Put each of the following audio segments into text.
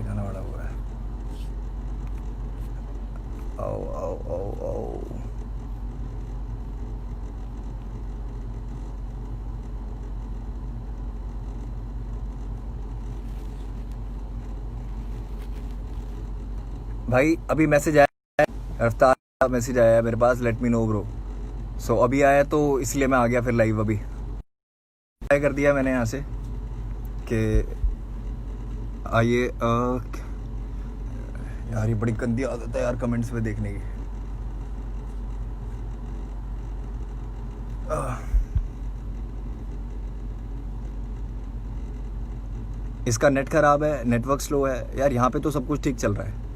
ठिकाना बड़ा हुआ है। आओ आओ आओ आओ। भाई अभी मैसेज आया है, रफ्तार का मैसेज आया है मेरे पास, लेट मी नो ब्रो। सो अभी आया तो इसलिए मैं आ गया फिर लाइव। अभी ट्राई कर दिया मैंने यहाँ से कि आइए। यार ये बड़ी गंदी आदत है यार कमेंट्स में देखने की। इसका नेट खराब है, नेटवर्क स्लो है यार। यहाँ पे तो सब कुछ ठीक चल रहा है।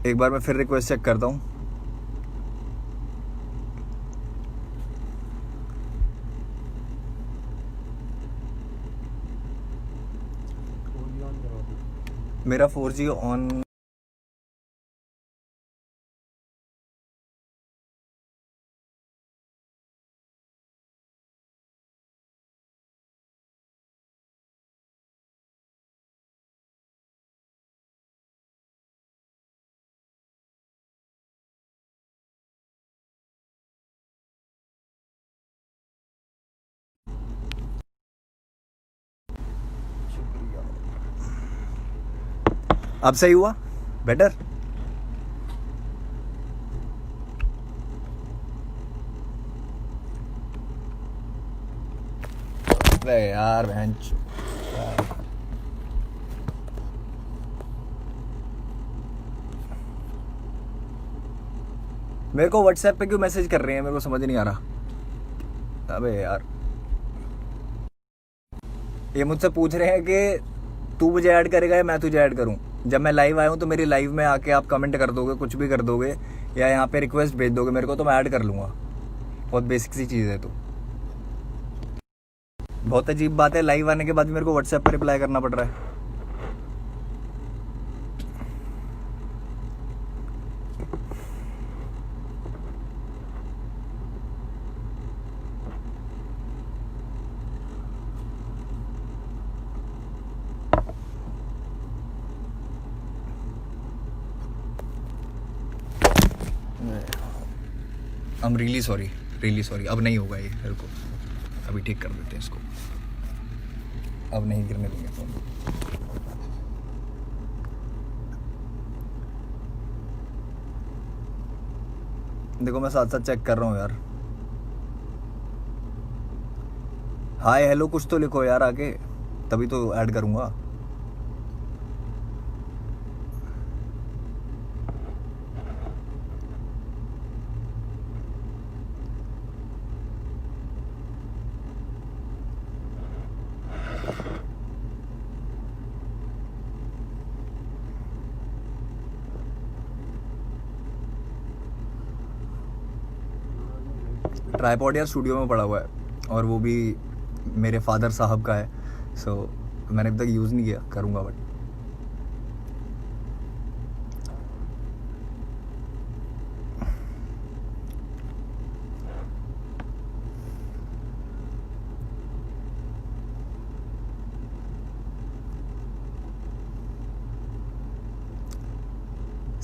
एक बार मैं फिर रिक्वेस्ट चेक करता हूँ। मेरा 4G ऑन। अब सही हुआ, बेटर। अबे यार बहन मेरे को व्हाट्सएप पे क्यों मैसेज कर रहे हैं, मेरे को समझ नहीं आ रहा। अबे यार ये मुझसे पूछ रहे हैं कि तू मुझे ऐड करेगा या मैं तुझे ऐड करूं। जब मैं लाइव आया हूं तो मेरी लाइव में आके आप कमेंट कर दोगे, कुछ भी कर दोगे, या यहाँ पे रिक्वेस्ट भेज दोगे मेरे को, तो मैं ऐड कर लूँगा। बहुत बेसिक सी चीज़ है। तो बहुत अजीब बात है, लाइव आने के बाद भी मेरे को व्हाट्सएप पर रिप्लाई करना पड़ रहा है। I am really sorry, really sorry. अब नहीं होगा ये, मेरे को अभी ठीक कर देते हैं इसको। अब नहीं गिरने देंगे फोन। देखो मैं साथ साथ चेक कर रहा हूँ यार। हाय हेलो कुछ तो लिखो यार आके, तभी तो ऐड करूँगा। ट्राइपॉड यार स्टूडियो में पड़ा हुआ है, और वो भी मेरे फादर साहब का है। सो मैंने अभी तक यूज़ नहीं किया, करूँगा बट।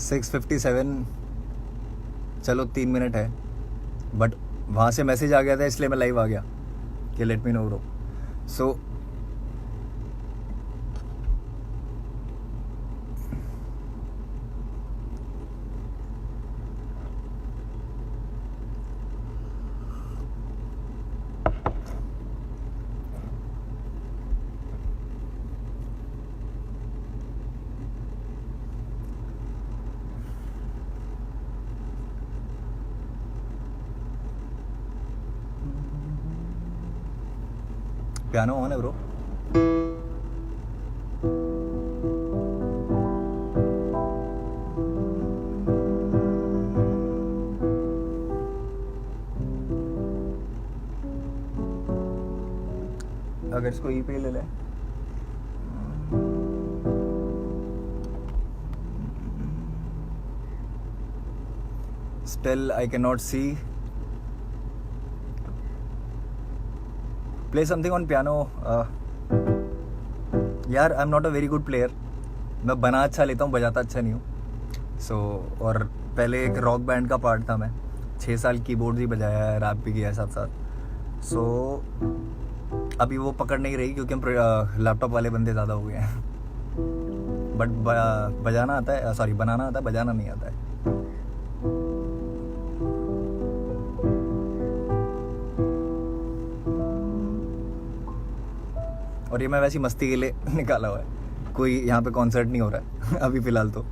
सिक्स 57। चलो 3 मिनट है, बट वहाँ से मैसेज आ गया था इसलिए मैं लाइव आ गया कि let me know bro. So piano on है ब्रो। अगर इसको ई पे ले लें। Still, I cannot see. Play something on piano. यार I am not a very good player. मैं बना अच्छा लेता हूँ, बजाता अच्छा नहीं हूँ. और पहले एक रॉक बैंड का पार्ट था. मैं 6 साल कीबोर्ड ही बजाया है, रैप भी किया है साथ साथ. अभी वो पकड़ नहीं रही क्योंकि हम लैपटॉप वाले बंदे ज़्यादा हो गए हैं. बट बजाना आता है, सॉरी बनाना आता है, बजाना नहीं आता है. और ये मैं वैसी मस्ती के लिए निकाला हुआ है. कोई यहाँ पे कॉन्सर्ट नहीं हो रहा है अभी फ़िलहाल तो.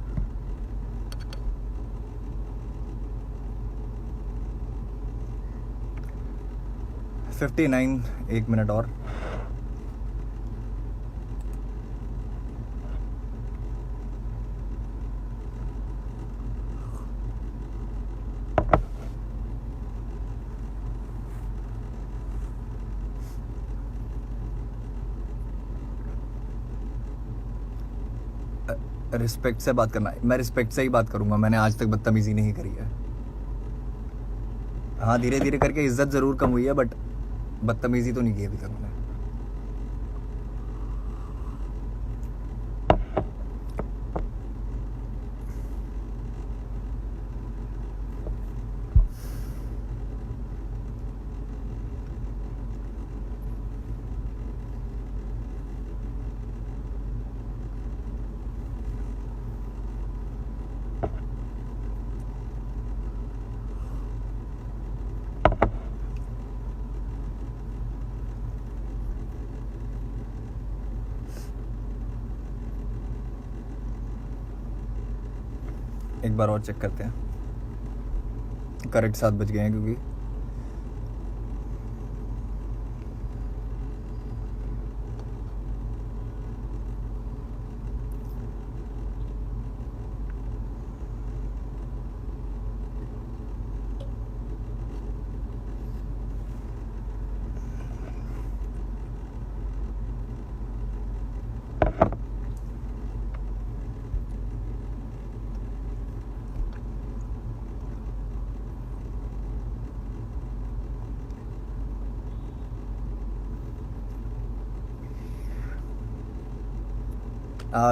एक मिनट और. रिस्पेक्ट से बात करना. मैं रिस्पेक्ट से ही बात करूंगा. मैंने आज तक बदतमीजी नहीं करी है. हाँ, धीरे धीरे करके इज्जत ज़रूर कम हुई है, बट बदतमीजी तो नहीं की अभी तक मैंने. एक बार और चेक करते हैं. करेक्ट 7 बज गए हैं क्योंकि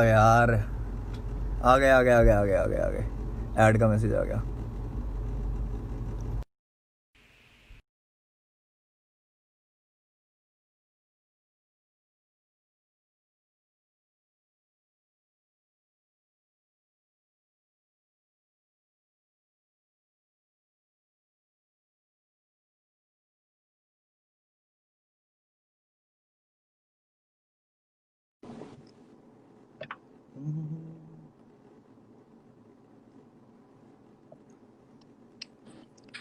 यार आ गए. ऐड का मैसेज आ गया.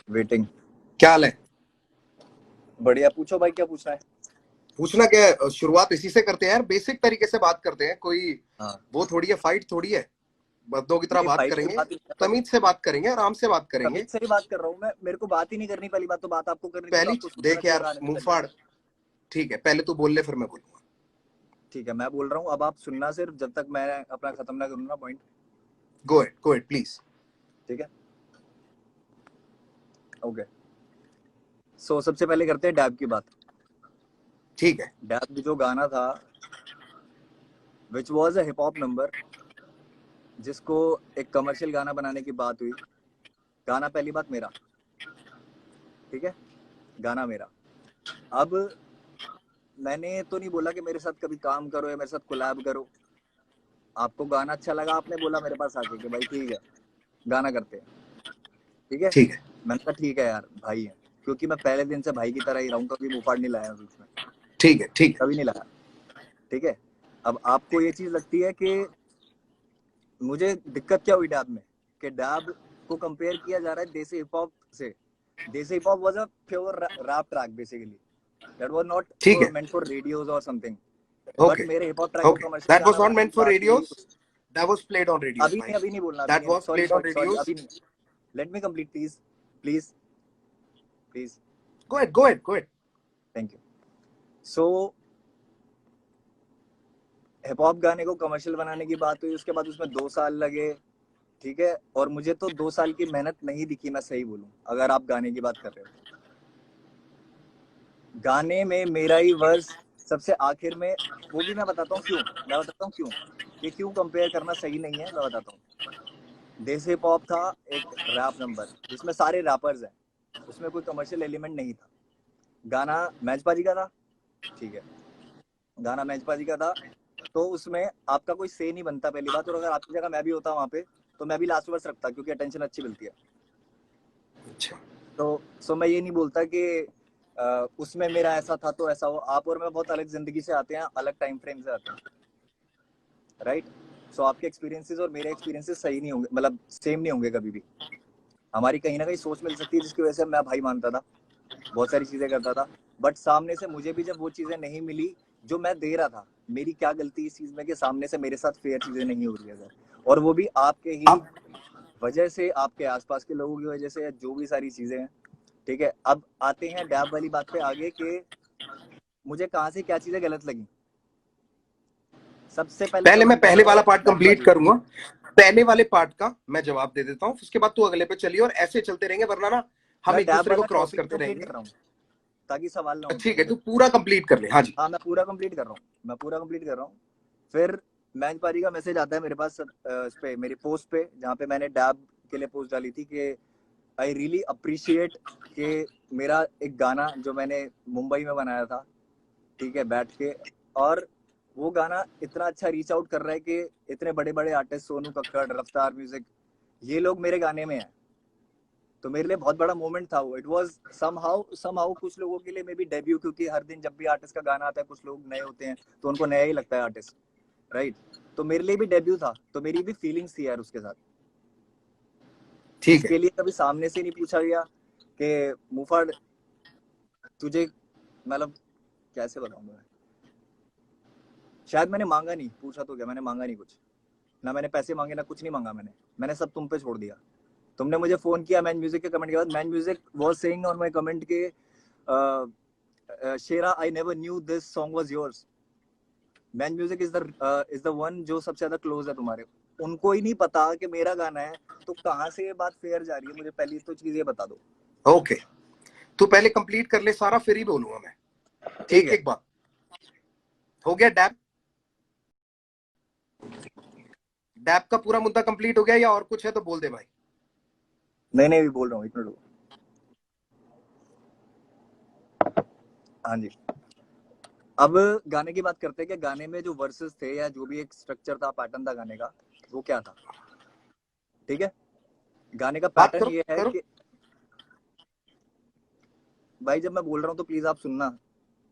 वेटिंग. क्या हाल है? बढ़िया. पूछो भाई, क्या पूछना है? पूछना क्या है? शुरुआत इसी से करते हैं यार, बेसिक तरीके से बात करते हैं. कोई वो थोड़ी है, फाइट थोड़ी है. बंदों की तरह नहीं, बात fight की करेंगे, बात नहीं कर रहा. तमीज से बात करेंगे, आराम से बात करेंगे. तमीज से ही बात कर रहा हूँ मैं. मेरे को बात ही नहीं करनी. पहली बात तो बात आपको करनी थी, तो पहली आपको सुनना देख चाहिए यार, था आने से मुंह पहले. फाड़. ठीक है, पहले तू बोल ले, फिर मैं बोलूंगा. ठीक है, मैं बोल रहा हूँ. अब आप सुनना सिर्फ, जब तक मैं अपना खत्म ना करूँ ना पॉइंट. Go it please. ठीक है, ओके. सो सबसे पहले करते हैं डैब की बात. ठीक है. डैब जो गाना था, which was a hip hop number, जिसको एक कमर्शियल गाना बनाने की बात हुई. गाना पहली बात मेरा, ठीक है, गाना मेरा. अब मैंने तो नहीं बोला कि मेरे साथ कभी काम करो या मेरे साथ कोलैब करो. आपको गाना अच्छा लगा, आपने बोला मेरे पास आके कि भाई ठीक है, गाना करते हैं. ठीक है, ठीक है. मैंने कहा ठीक है यार, भाई है. क्योंकि मैं पहले दिन से भाई की तरह ही रहा हूँ. कभी मुंहफाड़ नहीं लाया बीच में, ठीक है. ठीक है. कभी नहीं लाया. ठीक है. अब आपको ये चीज लगती है कि मुझे दिक्कत क्या हुई डैब में, कि डैब को कंपेयर किया जा रहा है देसी हिप हॉप से. Desi hip hop was a pure rap track basically. That was not ठीक है. मेंट फॉर रेडियोज और समथिंग. But okay. मेरे हिप हॉप ट्रैक को ओके, कमर्शियल दैट वाज गाना नॉट बनाने मेंट की फॉर बात हुई. Radios. That was played on radios भाई. अभी नहीं बोलना. That was sorry played on sorry sorry, radios. अभी नहीं. Let me complete please. Please please. Go it. Thank you. So hip hop गाने को कमर्शियल बनाने की बात हुई. उसके बाद उसमें 2 साल लगे, ठीक है, और मुझे तो 2 साल की मेहनत नहीं दिखी, मैं सही बोलूं, अगर आप गाने की बात कर रहे हो। गाने में मेरा ही वर्स सबसे आखिर में, वो भी मैं बताता हूँ क्यों, मैं बताता हूँ क्यों, कि क्यों कंपेयर करना सही नहीं है, मैं बताता हूँ। देसी हिप हॉप था एक रैप नंबर जिसमें सारे रैपर्स हैं, उसमें कोई कमर्शियल एलिमेंट नहीं था। गाना मैचपा जी का था, ठीक है, गाना मैचपा जी का था, तो उसमें आपका कोई से नहीं बनता पहली बात, और अगर आपकी जगह मैं भी होता वहां पे तो मैं भी लास्ट वर्स रखता, क्योंकि अटेंशन अच्छी मिलती है। अच्छा, तो सो मैं ये नहीं बोलता कि उसमें मेरा ऐसा था तो ऐसा हो। आप और मैं बहुत अलग जिंदगी से आते हैं, अलग टाइम फ्रेम से आते हैं, राइट। सो आपके एक्सपीरियंसेस और मेरे एक्सपीरियंसेस सही नहीं होंगे, मतलब सेम नहीं होंगे कभी भी। हमारी कहीं ना कहीं सोच मिल सकती है, जिसकी वजह से मैं भाई मानता था, बहुत सारी चीजें करता था, बट सामने से मुझे भी जब वो चीजें नहीं मिली जो मैं दे रहा था, मेरी क्या गलती इस चीज में कि सामने से मेरे साथ फेयर चीजें नहीं हो रही है सर, और वो भी आपके ही आप वजह से, आपके आसपास के लोगों की वजह से, जो भी सारी चीजें हैं। ठीक है, अब आते हैं डैब वाली बात पे आगे, कि मुझे कहाँ से क्या चीजें गलत लगी। सबसे पहले पहले मैं कमेंट पहले आता वाला है पार्ट मैचपा कंप्लीट जी का। करूंगा, पहले वाले पार्ट का मैं जवाब दे देता हूं, उसके बाद तू अगले पे चलिए, और ऐसे चलते रहेंगे, वरना ना हम मैं एक डैब दूसरे को वाला क्रॉस टॉपिक करते कंप्लीट रहेंगे। कर रहा हूँ, ताकि सवाल ना उठे। ठीक है, तू पूरा कंप्लीट कर ले। हाँ जी। हाँ मैं पूरा कंप्लीट कर रहा हूँ, मैं पूरा कंप्लीट कर रहा हूँ। फिर मैच पारी का मैसेज आता है मेरे पास, इस पे मेरी पोस्ट पे, जहाँ पे मैंने डैब के लिए पोस्ट डाली थी कि आई रियली अप्रिशिएट कि मेरा एक गाना जो मैंने मुंबई में बनाया था, ठीक है, बैठ के, और वो गाना इतना अच्छा रीच आउट कर रहा है कि इतने बड़े बड़े आर्टिस्ट, सोनू कक्कड़, रफ्तार म्यूजिक, ये लोग मेरे गाने में हैं। तो मेरे लिए बहुत बड़ा मोमेंट था वो। इट वाज समहाउ कुछ लोगों के लिए मे बी डेब्यू, क्योंकि हर दिन जब भी आर्टिस्ट का गाना आता है कुछ लोग नए होते हैं तो उनको नया ही लगता है आर्टिस्ट, राइट। तो मेरे लिए भी डेब्यू था, तो मेरी भी फीलिंग्स थी यार उसके साथ, ठीक है। जिसके लिए कभी सामने से नहीं पूछा गया कि मुफाड़ तुझे, मतलब कैसे बताऊं मैं, शायद मैंने मांगा नहीं, पूछा तो क्या, मैंने मांगा नहीं कुछ, ना मैंने पैसे मांगे, ना कुछ नहीं मांगा मैंने, मैंने सब तुम पे छोड़ दिया। तुमने मुझे फोन किया मैन म्यूजिक के कमेंट के बाद, man music was saying on my comment के Shera I never knew this song was yours. Man music is the one जो सबसे ज्यादा क्लोज है तुम्हारे, उनको ही नहीं पता कि मेरा गाना है, तो कहाँ से ये बात फेयर जा रही है, मुझे पहली तो चीज ये बता दो। ओके, तू पहले कंप्लीट कर ले सारा, फिर ही बोलूंगा मैं। ठीक एक है, एक बात हो गया। डैप डैप का पूरा मुद्दा कंप्लीट हो गया, या और कुछ है तो बोल दे भाई। नहीं नहीं भी बोल रहा हूँ, इतना लो। हाँ जी, अब गाने की बात करते हैं कि गाने में जो वर्सेस थे या जो भी एक स्ट्रक्चर था, पैटर्न था गाने का, वो क्या था। ठीक है, गाने का बात पैटर्न करो ये है करो। कि भाई जब मैं बोल रहा हूँ तो प्लीज आप सुनना,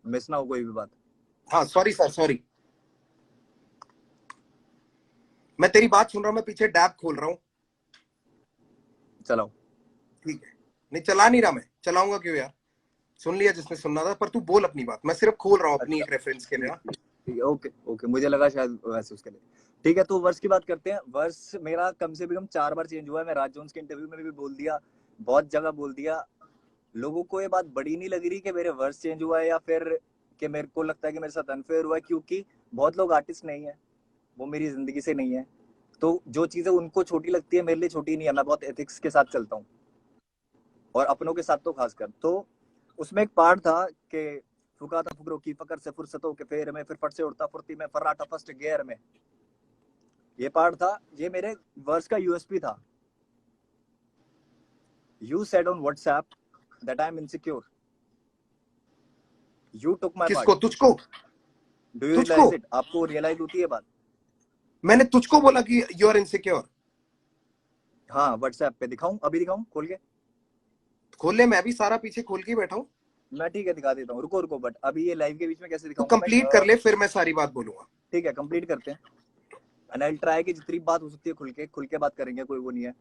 मिस ना हो कोई भी बात। हाँ सॉरी सर, सॉरी, मैं तेरी बात सुन रहा हूँ, मैं पीछे डैप खोल रहा हूँ। चलाओ। ठीक है, नहीं चला नहीं रहा, मैं चलाऊंगा क्यों यार, सुन लिया जिसने सुनना था, पर तू बोल अपनी बात, मैं सिर्फ खोल रहा हूँ अपनी अच्छा, एक रेफरेंस के लिए ठीक ना। ठीक ठीक है, ओके ओके, मुझे लगा शायद वैसे उसके लिए। ठीक है, तो वर्स की बात करते हैं। वर्स मेरा कम से कम 4 बार चेंज हुआ है, मैं राज जोन्स के इंटरव्यू में भी बोल दिया, बहुत जगह बोल दिया। लोगों को ये बात बड़ी नहीं लग रही कि मेरे वर्स चेंज हुआ है, या फिर कि मेरे को लगता है कि मेरे साथ अनफेयर हुआ है, क्योंकि बहुत लोग आर्टिस्ट नहीं है, वो मेरी जिंदगी से नहीं है, तो जो चीजें उनको छोटी लगती है मेरे लिए छोटी नहीं है। मैं बहुत एथिक्स के साथ चलता हूँ, और अपनों के साथ तो खासकर। तो उसमें एक पार्ट था कि फुका था फुकरों की फकर से फुर्सतों के फेर में, फिर फट से उड़ता फुर्ती में, फर्राटा फर्स्ट गियर में, ये पार्ट था, ये मेरे वर्स का यूएसपी था। You said on WhatsApp that I am insecure, you took my part, किसको? तुझको? डू यू तुझको? रियलाइज इट, आपको रियलाइज होती है बात। मैंने तुझको बोला कि यू आर इनसिक्योर? हाँ व्हाट्सएप पे दिखाऊं, अभी दिखाऊं खोल के। खोल ले, मैं भी सारा पीछे खोल के बैठा हूँ। मैं ठीक है दिखा देता हूँ, रुको रुको, बट अभी ये लाइव के बीच में कैसे तू दिखाऊंगा मैं। कंप्लीट कर ले, फिर मैं सारी बात बोलूंगा। ठीक है, कंप्लीट करते हैं, एंड आई ट्राई कि जितनी बात हो सकती है खुल के बात करेंगे, कोई वो नहीं है।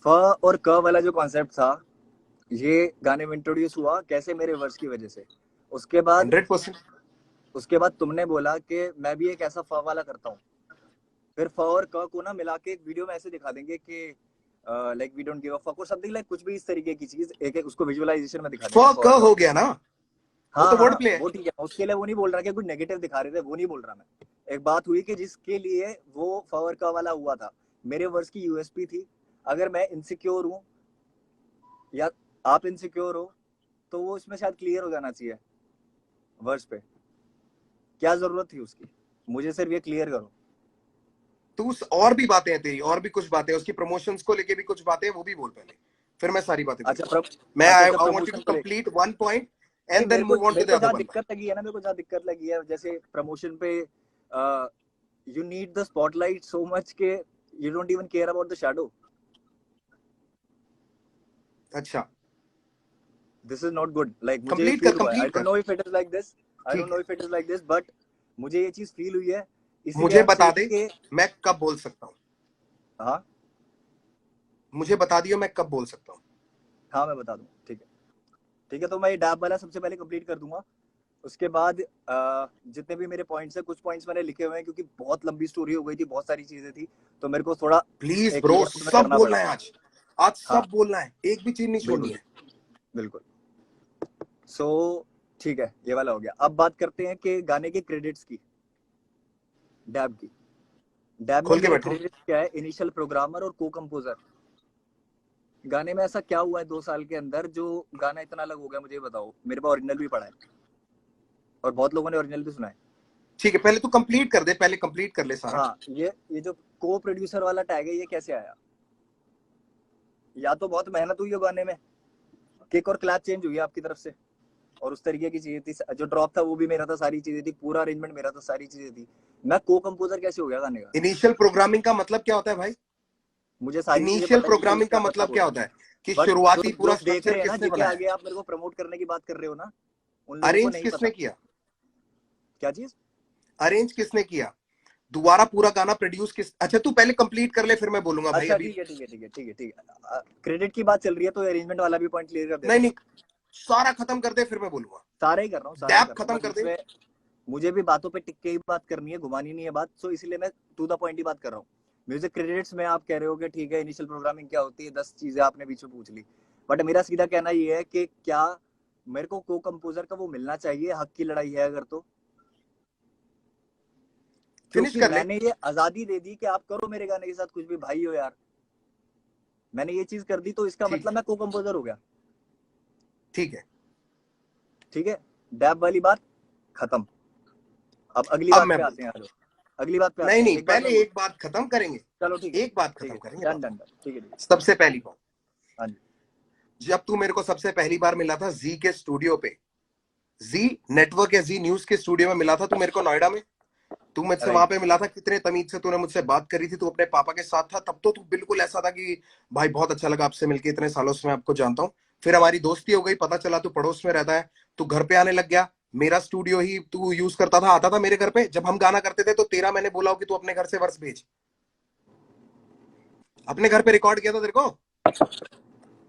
फ और क वाला जो कॉन्सेप्ट था, ये गाने में इंट्रोड्यूस हुआ कैसे, मेरे वर्स की वजह से। उसके बाद 100%। उसके बाद तुमने बोला कि मैं भी एक ऐसा फ वाला करता हूँ, फिर फ और क को ना मिला के एक वीडियो में ऐसे दिखा देंगे कि like we don't give a fuck और समथिंग लाइक, कुछ भी इस तरीके की चीज, एक एक उसको विजुअलाइजेशन में दिखा फ देंगे फ क और क हो को। गया ना? वो हाँ तो वर्ड हाँ प्ले है। वो ठीक है, उसके लिए वो नहीं बोल रहा कि कुछ नेगेटिव दिखा रहे थे, वो नहीं बोल रहा मैं। एक बात हुई कि जिसके लिए वो फवर वाला हुआ था, मेरे वर्ड्स की यूएसपी थी। अगर मैं इनसिक्योर हूँ या आप इनसिक्योर हो, तो वो इसमें शायद क्लियर हो जाना चाहिए वर्ड्स पे। क्या जरूरत थी उसकी? मुझे सिर्फ ये क्लियर करो। तू और भी बातें हैं तेरी, और भी कुछ बातें हैं उसकी, प्रमोशंस को लेके भी कुछ बातें हैं, वो भी बोल पहले, फिर मैं सारी बातें अच्छा करूंगा। मैं अच्छा आई अच्छा, I want you to promotion को लेकर कंप्लीट वन पॉइंट नहीं, and then move on to मेरे द को अदर जहाँ वन। दिक्कत लगी है ना, मेरे को जहाँ दिक्कत लगी है, जैसे प्रमोशन पे you need the spotlight so much के you don't even care about the shadow. अच्छा, this is not good. Like मुझे ये कंप्लीट कर, फील हुआ है, आई कंप्लीट डोंट कर। No if it is like this, I don't ठीक know है, if it is like this, but मुझे ये चीज फील हुई है। इसीलिए मुझे आई एम बता सेइंग दे कि मैं कब बोल सकता हूँ, हाँ मुझे बता दियो मैं कब बोल सकता हूँ। हाँ मैं बता दूँ, ठीक है। ठीक है, तो मैं ये डैब वाला सबसे पहले कंप्लीट कर दूंगा। उसके बाद जितने भी मेरे पॉइंट्स हैं, कुछ पॉइंट्स मैंने लिखे हुए हैं क्योंकि बहुत लंबी स्टोरी हो गई थी, बहुत सारी चीजें थी, तो मेरे को थोड़ा प्लीज एक ब्रो, लेआउट में सब करना बोलना पड़ा। है आज, आज हाँ सब बोलना है, एक भी चीज नहीं छोड़नी बिल्कुल है। बिल्कुल। सो ठीक है, ये वाला हो गया। अब बात करते हैं कि गाने के क्रेडिट्स की, डैब की। डैब में खोल के मेरे बैठो। क्रेडिट्स क्या है? इनिशियल प्रोग्रामर और को कंपोजर। गाने में ऐसा क्या हुआ है 2 साल के अंदर जो गाना इतना अलग हो गया? मुझे बताओ। मेरे पास ओरिजिनल भी पड़ा है और बहुत लोगों ने ओरिजिनल भी सुना है। ठीक है, पहले तू कंप्लीट कर दे, पहले कंप्लीट कर ले सारा। हाँ, ये जो को प्रोड्यूसर वाला टैग है, ये कैसे आया? या तो बहुत मेहनत हुई है गाने में, किक और क्लैप चेंज हुई है आपकी तरफ से, और उस तरीके की चीजें थी। जो ड्रॉप था वो भी मेरा था, सारी चीजें थी, पूरा अरेंजमेंट मेरा था, सारी चीजें थी। मैं को कंपोजर कैसे हो गया गाने का? इनिशियल प्रोग्रामिंग का मतलब क्या होता है भाई? मुझे सारी चीजें इनिशियल पता है, डिटेल्स प्रोग्रामिंग का क्या पता मतलब क्या होता होता है। है? कि बट जो शुरुआती पूरा लोग देख स्ट्रक्चर रहे हैं ना, किसने जिनके बनाया है? आगे आप मेरे को प्रमोट करने की बात कर रहे हो ना, उन लोगों को अरेंज नहीं किसने पता। किया? क्या चीज? अरेंज किसने किया? दोबारा पूरा गाना प्रोड्यूस किस, अच्छा तू पहले कंप्लीट कर ले फिर मैं बोलूंगा भाई अच्छा अभी। ठीक है ठीक है ठीक है ठीक है ठीक है। क्रेडिट की बात चल रही है तो अरेंजमेंट वाला भी पॉइंट क्लियर कर नहीं देता हूँ। नहीं, सारा खत्म कर दे फिर मैं बोलूंगा। सारे ही कर रहा हूँ, सारे ही डैप कर रहा हूँ, खत्म बस कर दे। इसमें मुझे भी बातों पे टिक के ही बात करनी है, घुमानी नहीं है बात। सो इसलिए मैं टू द पॉइंट ही बात कर रहा हूँ। म्यूजिक क्रेडिट्स में आप कह रहे हो कि ठीक है, इनिशियल प्रोग्रामिंग क्या होती है, 10 चीजें आपने बीच में पूछ ली। बट मेरा सीधा कहना ये है कि क्या मेरे को कंपोजर का वो मिलना चाहिए? हक की लड़ाई है अगर तो। फिनिश क्योंकि कर ले। मैंने ये आजादी दे दी कि आप करो मेरे गाने के साथ कुछ भी, भाई हो यार। मैंने ये चीज कर दी तो इसका ठीक मतलब है, मैं को कंपोजर हो गया। ठीक है। ठीक है, डैब वाली बात खत्म। अब अगली अब बात मैं पे आते बोलता हैं, हूँ। आ जाओ। अगली बात पे नहीं आते हैं, नहीं, एक बात मैं पहले बोल। एक बात खत्म करेंगे। चलो ठीक है एक बात ठीक खत्म है, करेंगे डन बाबा। डन डन, ठीक है ठीक है। सबसे पहली बात, हाँ जी। जब तू मेरे को सबसे पहली बार मिला था जी के स्टूडियो पे, जी नेटवर्क या जी न्यूज के स्टूडियो में मिला था तू मेरे को नोएडा में। तू मुझसे वहां राइट। पे मिला था, कितने तमीज से तूने मुझसे बात करी थी, तू अपने पापा के साथ था, तब तो तू बिल्कुल ऐसा था कि भाई बहुत अच्छा लगा आपसे मिलके, इतने सालों से मैं आपको जानता हूँ। फिर हमारी दोस्ती हो गई, पता चला तू पड़ोस में रहता है, तू घर पे आने लग गया। मेरा स्टूडियो ही तू यूज करता था, आता था मेरे घर पे जब हम गाना करते थे, तो तेरा मैंने बोला हो कि तू अपने घर से वर्स भेज, अपने घर पे रिकॉर्ड किया था तेरे को,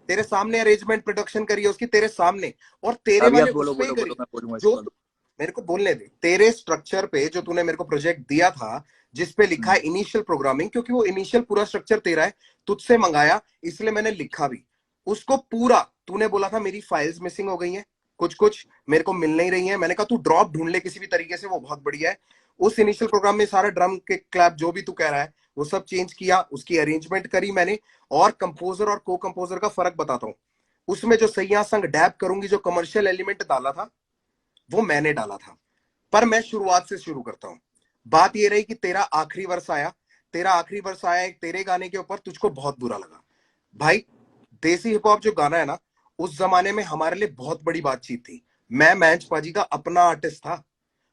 तेरे सामने अरेंजमेंट प्रोडक्शन करी है उसकी तेरे सामने, और तेरे अभी आप वाले उस बोलो पे ही बोलो बोलो, करी। मैं बोलूंगा इसके जो बाद। मेरे को बोलने दे, तेरे स्ट्रक्चर पे जो तूने मेरे को प्रोजेक्ट दिया था, जिस पे लिखा है इनिशियल प्रोग्रामिंग, क्योंकि वो इनिशियल पूरा स्ट्रक्चर तेरा है, तुझसे मंगाया, इसलिए मैंने लिखा भी उसको पूरा। तूने बोला था मेरी फाइल्स मिसिंग हो गई हैं, कुछ कुछ मेरे को मिल नहीं रही हैं, मैंने कहा तू ड्रॉप ढूंढ ले किसी भी तरीके से, वो बहुत बढ़िया है। उस इनिशियल प्रोग्राम में सारा ड्रम के क्लैप जो भी तू कह रहा है वो सब चेंज किया, उसकी अरेंजमेंट करी मैंने। और कंपोजर और को कंपोजर का फर्क बताता हूँ, उसमें जो सैया संग डैप करूंगी जो कमर्शियल एलिमेंट डाला था वो मैंने डाला था। पर मैं शुरुआत से शुरू करता हूं। बात ये रही कि तेरा आखिरी वर्ष आया, तेरा आखिरी वर्ष आया एक तेरे गाने के ऊपर, तुझको बहुत बुरा लगा। भाई, देसी हिप हॉप जो गाना है ना, उस जमाने में हमारे लिए बहुत बड़ी बातचीत थी। मैं मैंच पाजी का अपना आर्टिस्ट था,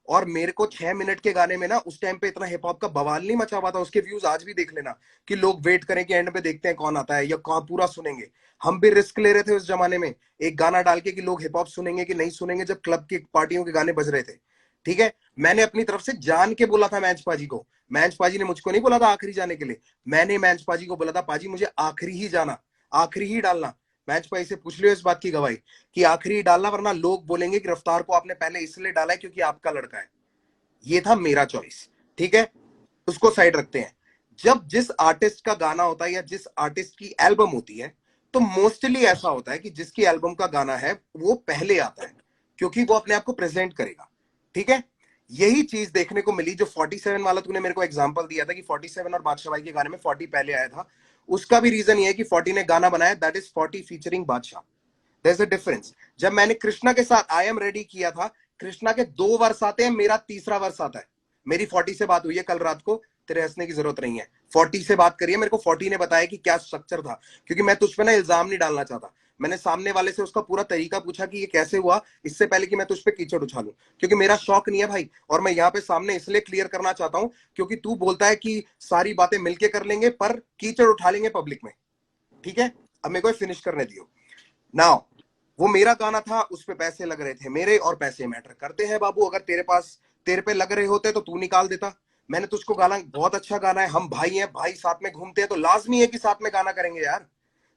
और मेरे को 6 मिनट के गाने में ना उस टाइम पे इतना हिप हॉप का बवाल नहीं मचा हुआ था। उसके व्यूज आज भी देख लेना, कि लोग वेट करें कि एंड पे देखते हैं कौन आता है या कौन पूरा सुनेंगे। हम भी रिस्क ले रहे थे उस जमाने में, एक गाना डाल के कि लोग हिप हॉप सुनेंगे कि नहीं सुनेंगे, जब क्लब की पार्टियों के गाने बज रहे थे। ठीक है, मैंने अपनी तरफ से जान के बोला था मैच पाजी को, मैच पाजी ने मुझको नहीं बोला था आखिरी जाने के लिए, मैंने मैच पाजी को बोला था पाजी मुझे आखिरी ही जाना, आखिरी ही डालना। मैच पाजी से पूछ लियो इस बात की गवाही कि आखिरी डालना, वरना लोग बोलेंगे कि रफ्तार को आपने पहले इसलिए डाला है क्योंकि आपका लड़का है। ये था मेरा चॉइस। ठीक है, उसको साइड रखते हैं। जब जिस आर्टिस्ट का गाना होता है या जिस आर्टिस्ट की एल्बम होती है, तो मोस्टली ऐसा होता है कि जिसकी एल्बम का गाना है वो पहले आता है। क्योंकि वो अपने आप को प्रेजेंट करेगा। ठीक है, यही चीज देखने को मिली जो 47 वाला तूने मेरे को एग्जांपल दिया था कि 47 और बादशाह भाई के गाने में 40 पहले आया था। उसका भी रीजन ये है कि 40 ने गाना बनाया, that is 40 featuring Badshah. There is a difference. जब मैंने कृष्णा के साथ आई एम रेडी किया था, कृष्णा के 2 वर्ष आते हैं, मेरा तीसरा वर्ष आता है। मेरी 40 से बात हुई है कल रात को, तेरे हंसने की जरूरत नहीं है। 40 से बात करिए, मेरे को 40 ने बताया कि क्या स्ट्रक्चर था, क्योंकि मैं तुझ पे ना इल्जाम नहीं डालना चाहता। मैंने सामने वाले से उसका पूरा तरीका पूछा कि ये कैसे हुआ, इससे पहले कि मैं तुझ पे कीचड़ उछालूं, क्योंकि मेरा शौक नहीं है भाई। और मैं यहाँ पे सामने इसलिए क्लियर करना चाहता हूं क्योंकि तू बोलता है कि सारी बातें मिलके कर लेंगे पर कीचड़ उठा लेंगे पब्लिक में। ठीक है, अब मेरे को फिनिश करने दियो। नाउ वो मेरा गाना था, उस पे पैसे लग रहे थे मेरे, और पैसे मैटर करते हैं बाबू। अगर तेरे पे लग रहे होते तो तू निकाल देता। मैंने तुझको गाना, बहुत अच्छा गाना है, हम भाई हैं, भाई साथ में घूमते हैं तो लाजमी है कि साथ में गाना करेंगे यार।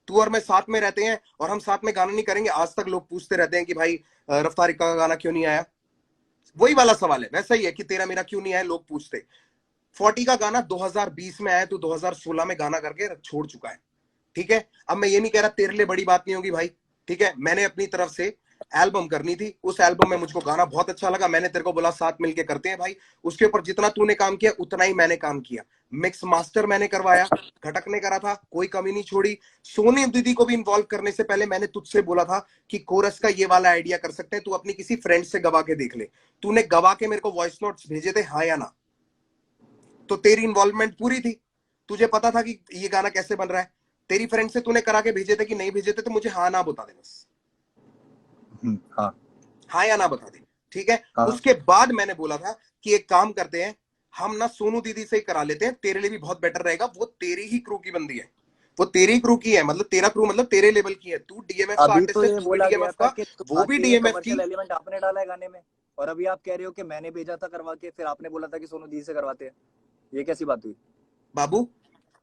तू और मैं साथ में रहते हैं और हम साथ में गाना नहीं करेंगे। आज तक लोग पूछते रहते हैं कि भाई रफ्तार इक्का का गाना क्यों नहीं आया। वही वाला सवाल है, वैसा ही है कि तेरा मेरा क्यों नहीं आया, लोग पूछते। 40 का गाना 2020 में आया, तो 2016 में गाना करके छोड़ चुका है। ठीक है, अब मैं ये नहीं कह रहा तेरे लिए बड़ी बात नहीं होगी भाई। ठीक है, मैंने अपनी तरफ से एल्बम करनी थी, उस एल्बम में मुझको गाना बहुत अच्छा लगा, मैंने तेरे को बोला साथ मिलके करते हैं भाई। उसके ऊपर जितना तूने काम किया उतना ही मैंने काम किया। मिक्स मास्टर मैंने करवाया, घटक ने करा था, कोई कमी नहीं छोड़ी। सोनी दीदी को भी इन्वॉल्व करने से पहले मैंने तुझसे बोला था कि कोरस का ये वाला आइडिया कर सकते हैं, तू अपनी किसी फ्रेंड से गवा के देख ले। तूने गवा के मेरे को वॉइस नोट्स भेजे थे, हाँ या ना? तो तेरी इन्वॉल्वमेंट पूरी थी, तुझे पता था कि ये गाना कैसे बन रहा है। तेरी फ्रेंड से तूने करा के भेजे थे कि नहीं भेजे थे, तो मुझे हाँ ना बता दे बस। हाँ हाँ या ना बता दे, ठीक है। हाँ। उसके बाद मैंने बोला था कि एक काम करते हैं, हम ना सोनू दीदी से ही करा लेते हैं, तेरे लिए भी बहुत बेटर रहेगा। वो तेरी ही क्रू की बंदी है, वो तेरी क्रू की है, मतलब तेरा क्रू मतलब तेरे लेवल की है। तू डीएमएफ का अभी आर्टिस्ट तो है, ये तू भी बोला गया डीएमएफ था का, कि वो भी ये डीएमएफ की। कमर्शियल एलिमेंट आपने डाला है गाने में, और अभी आप कह रहे हो कि मैंने भेजा था करवा के, फिर आपने बोला था कि सोनू दी से करवाते हैं। ये कैसी बात हुई? बाबू,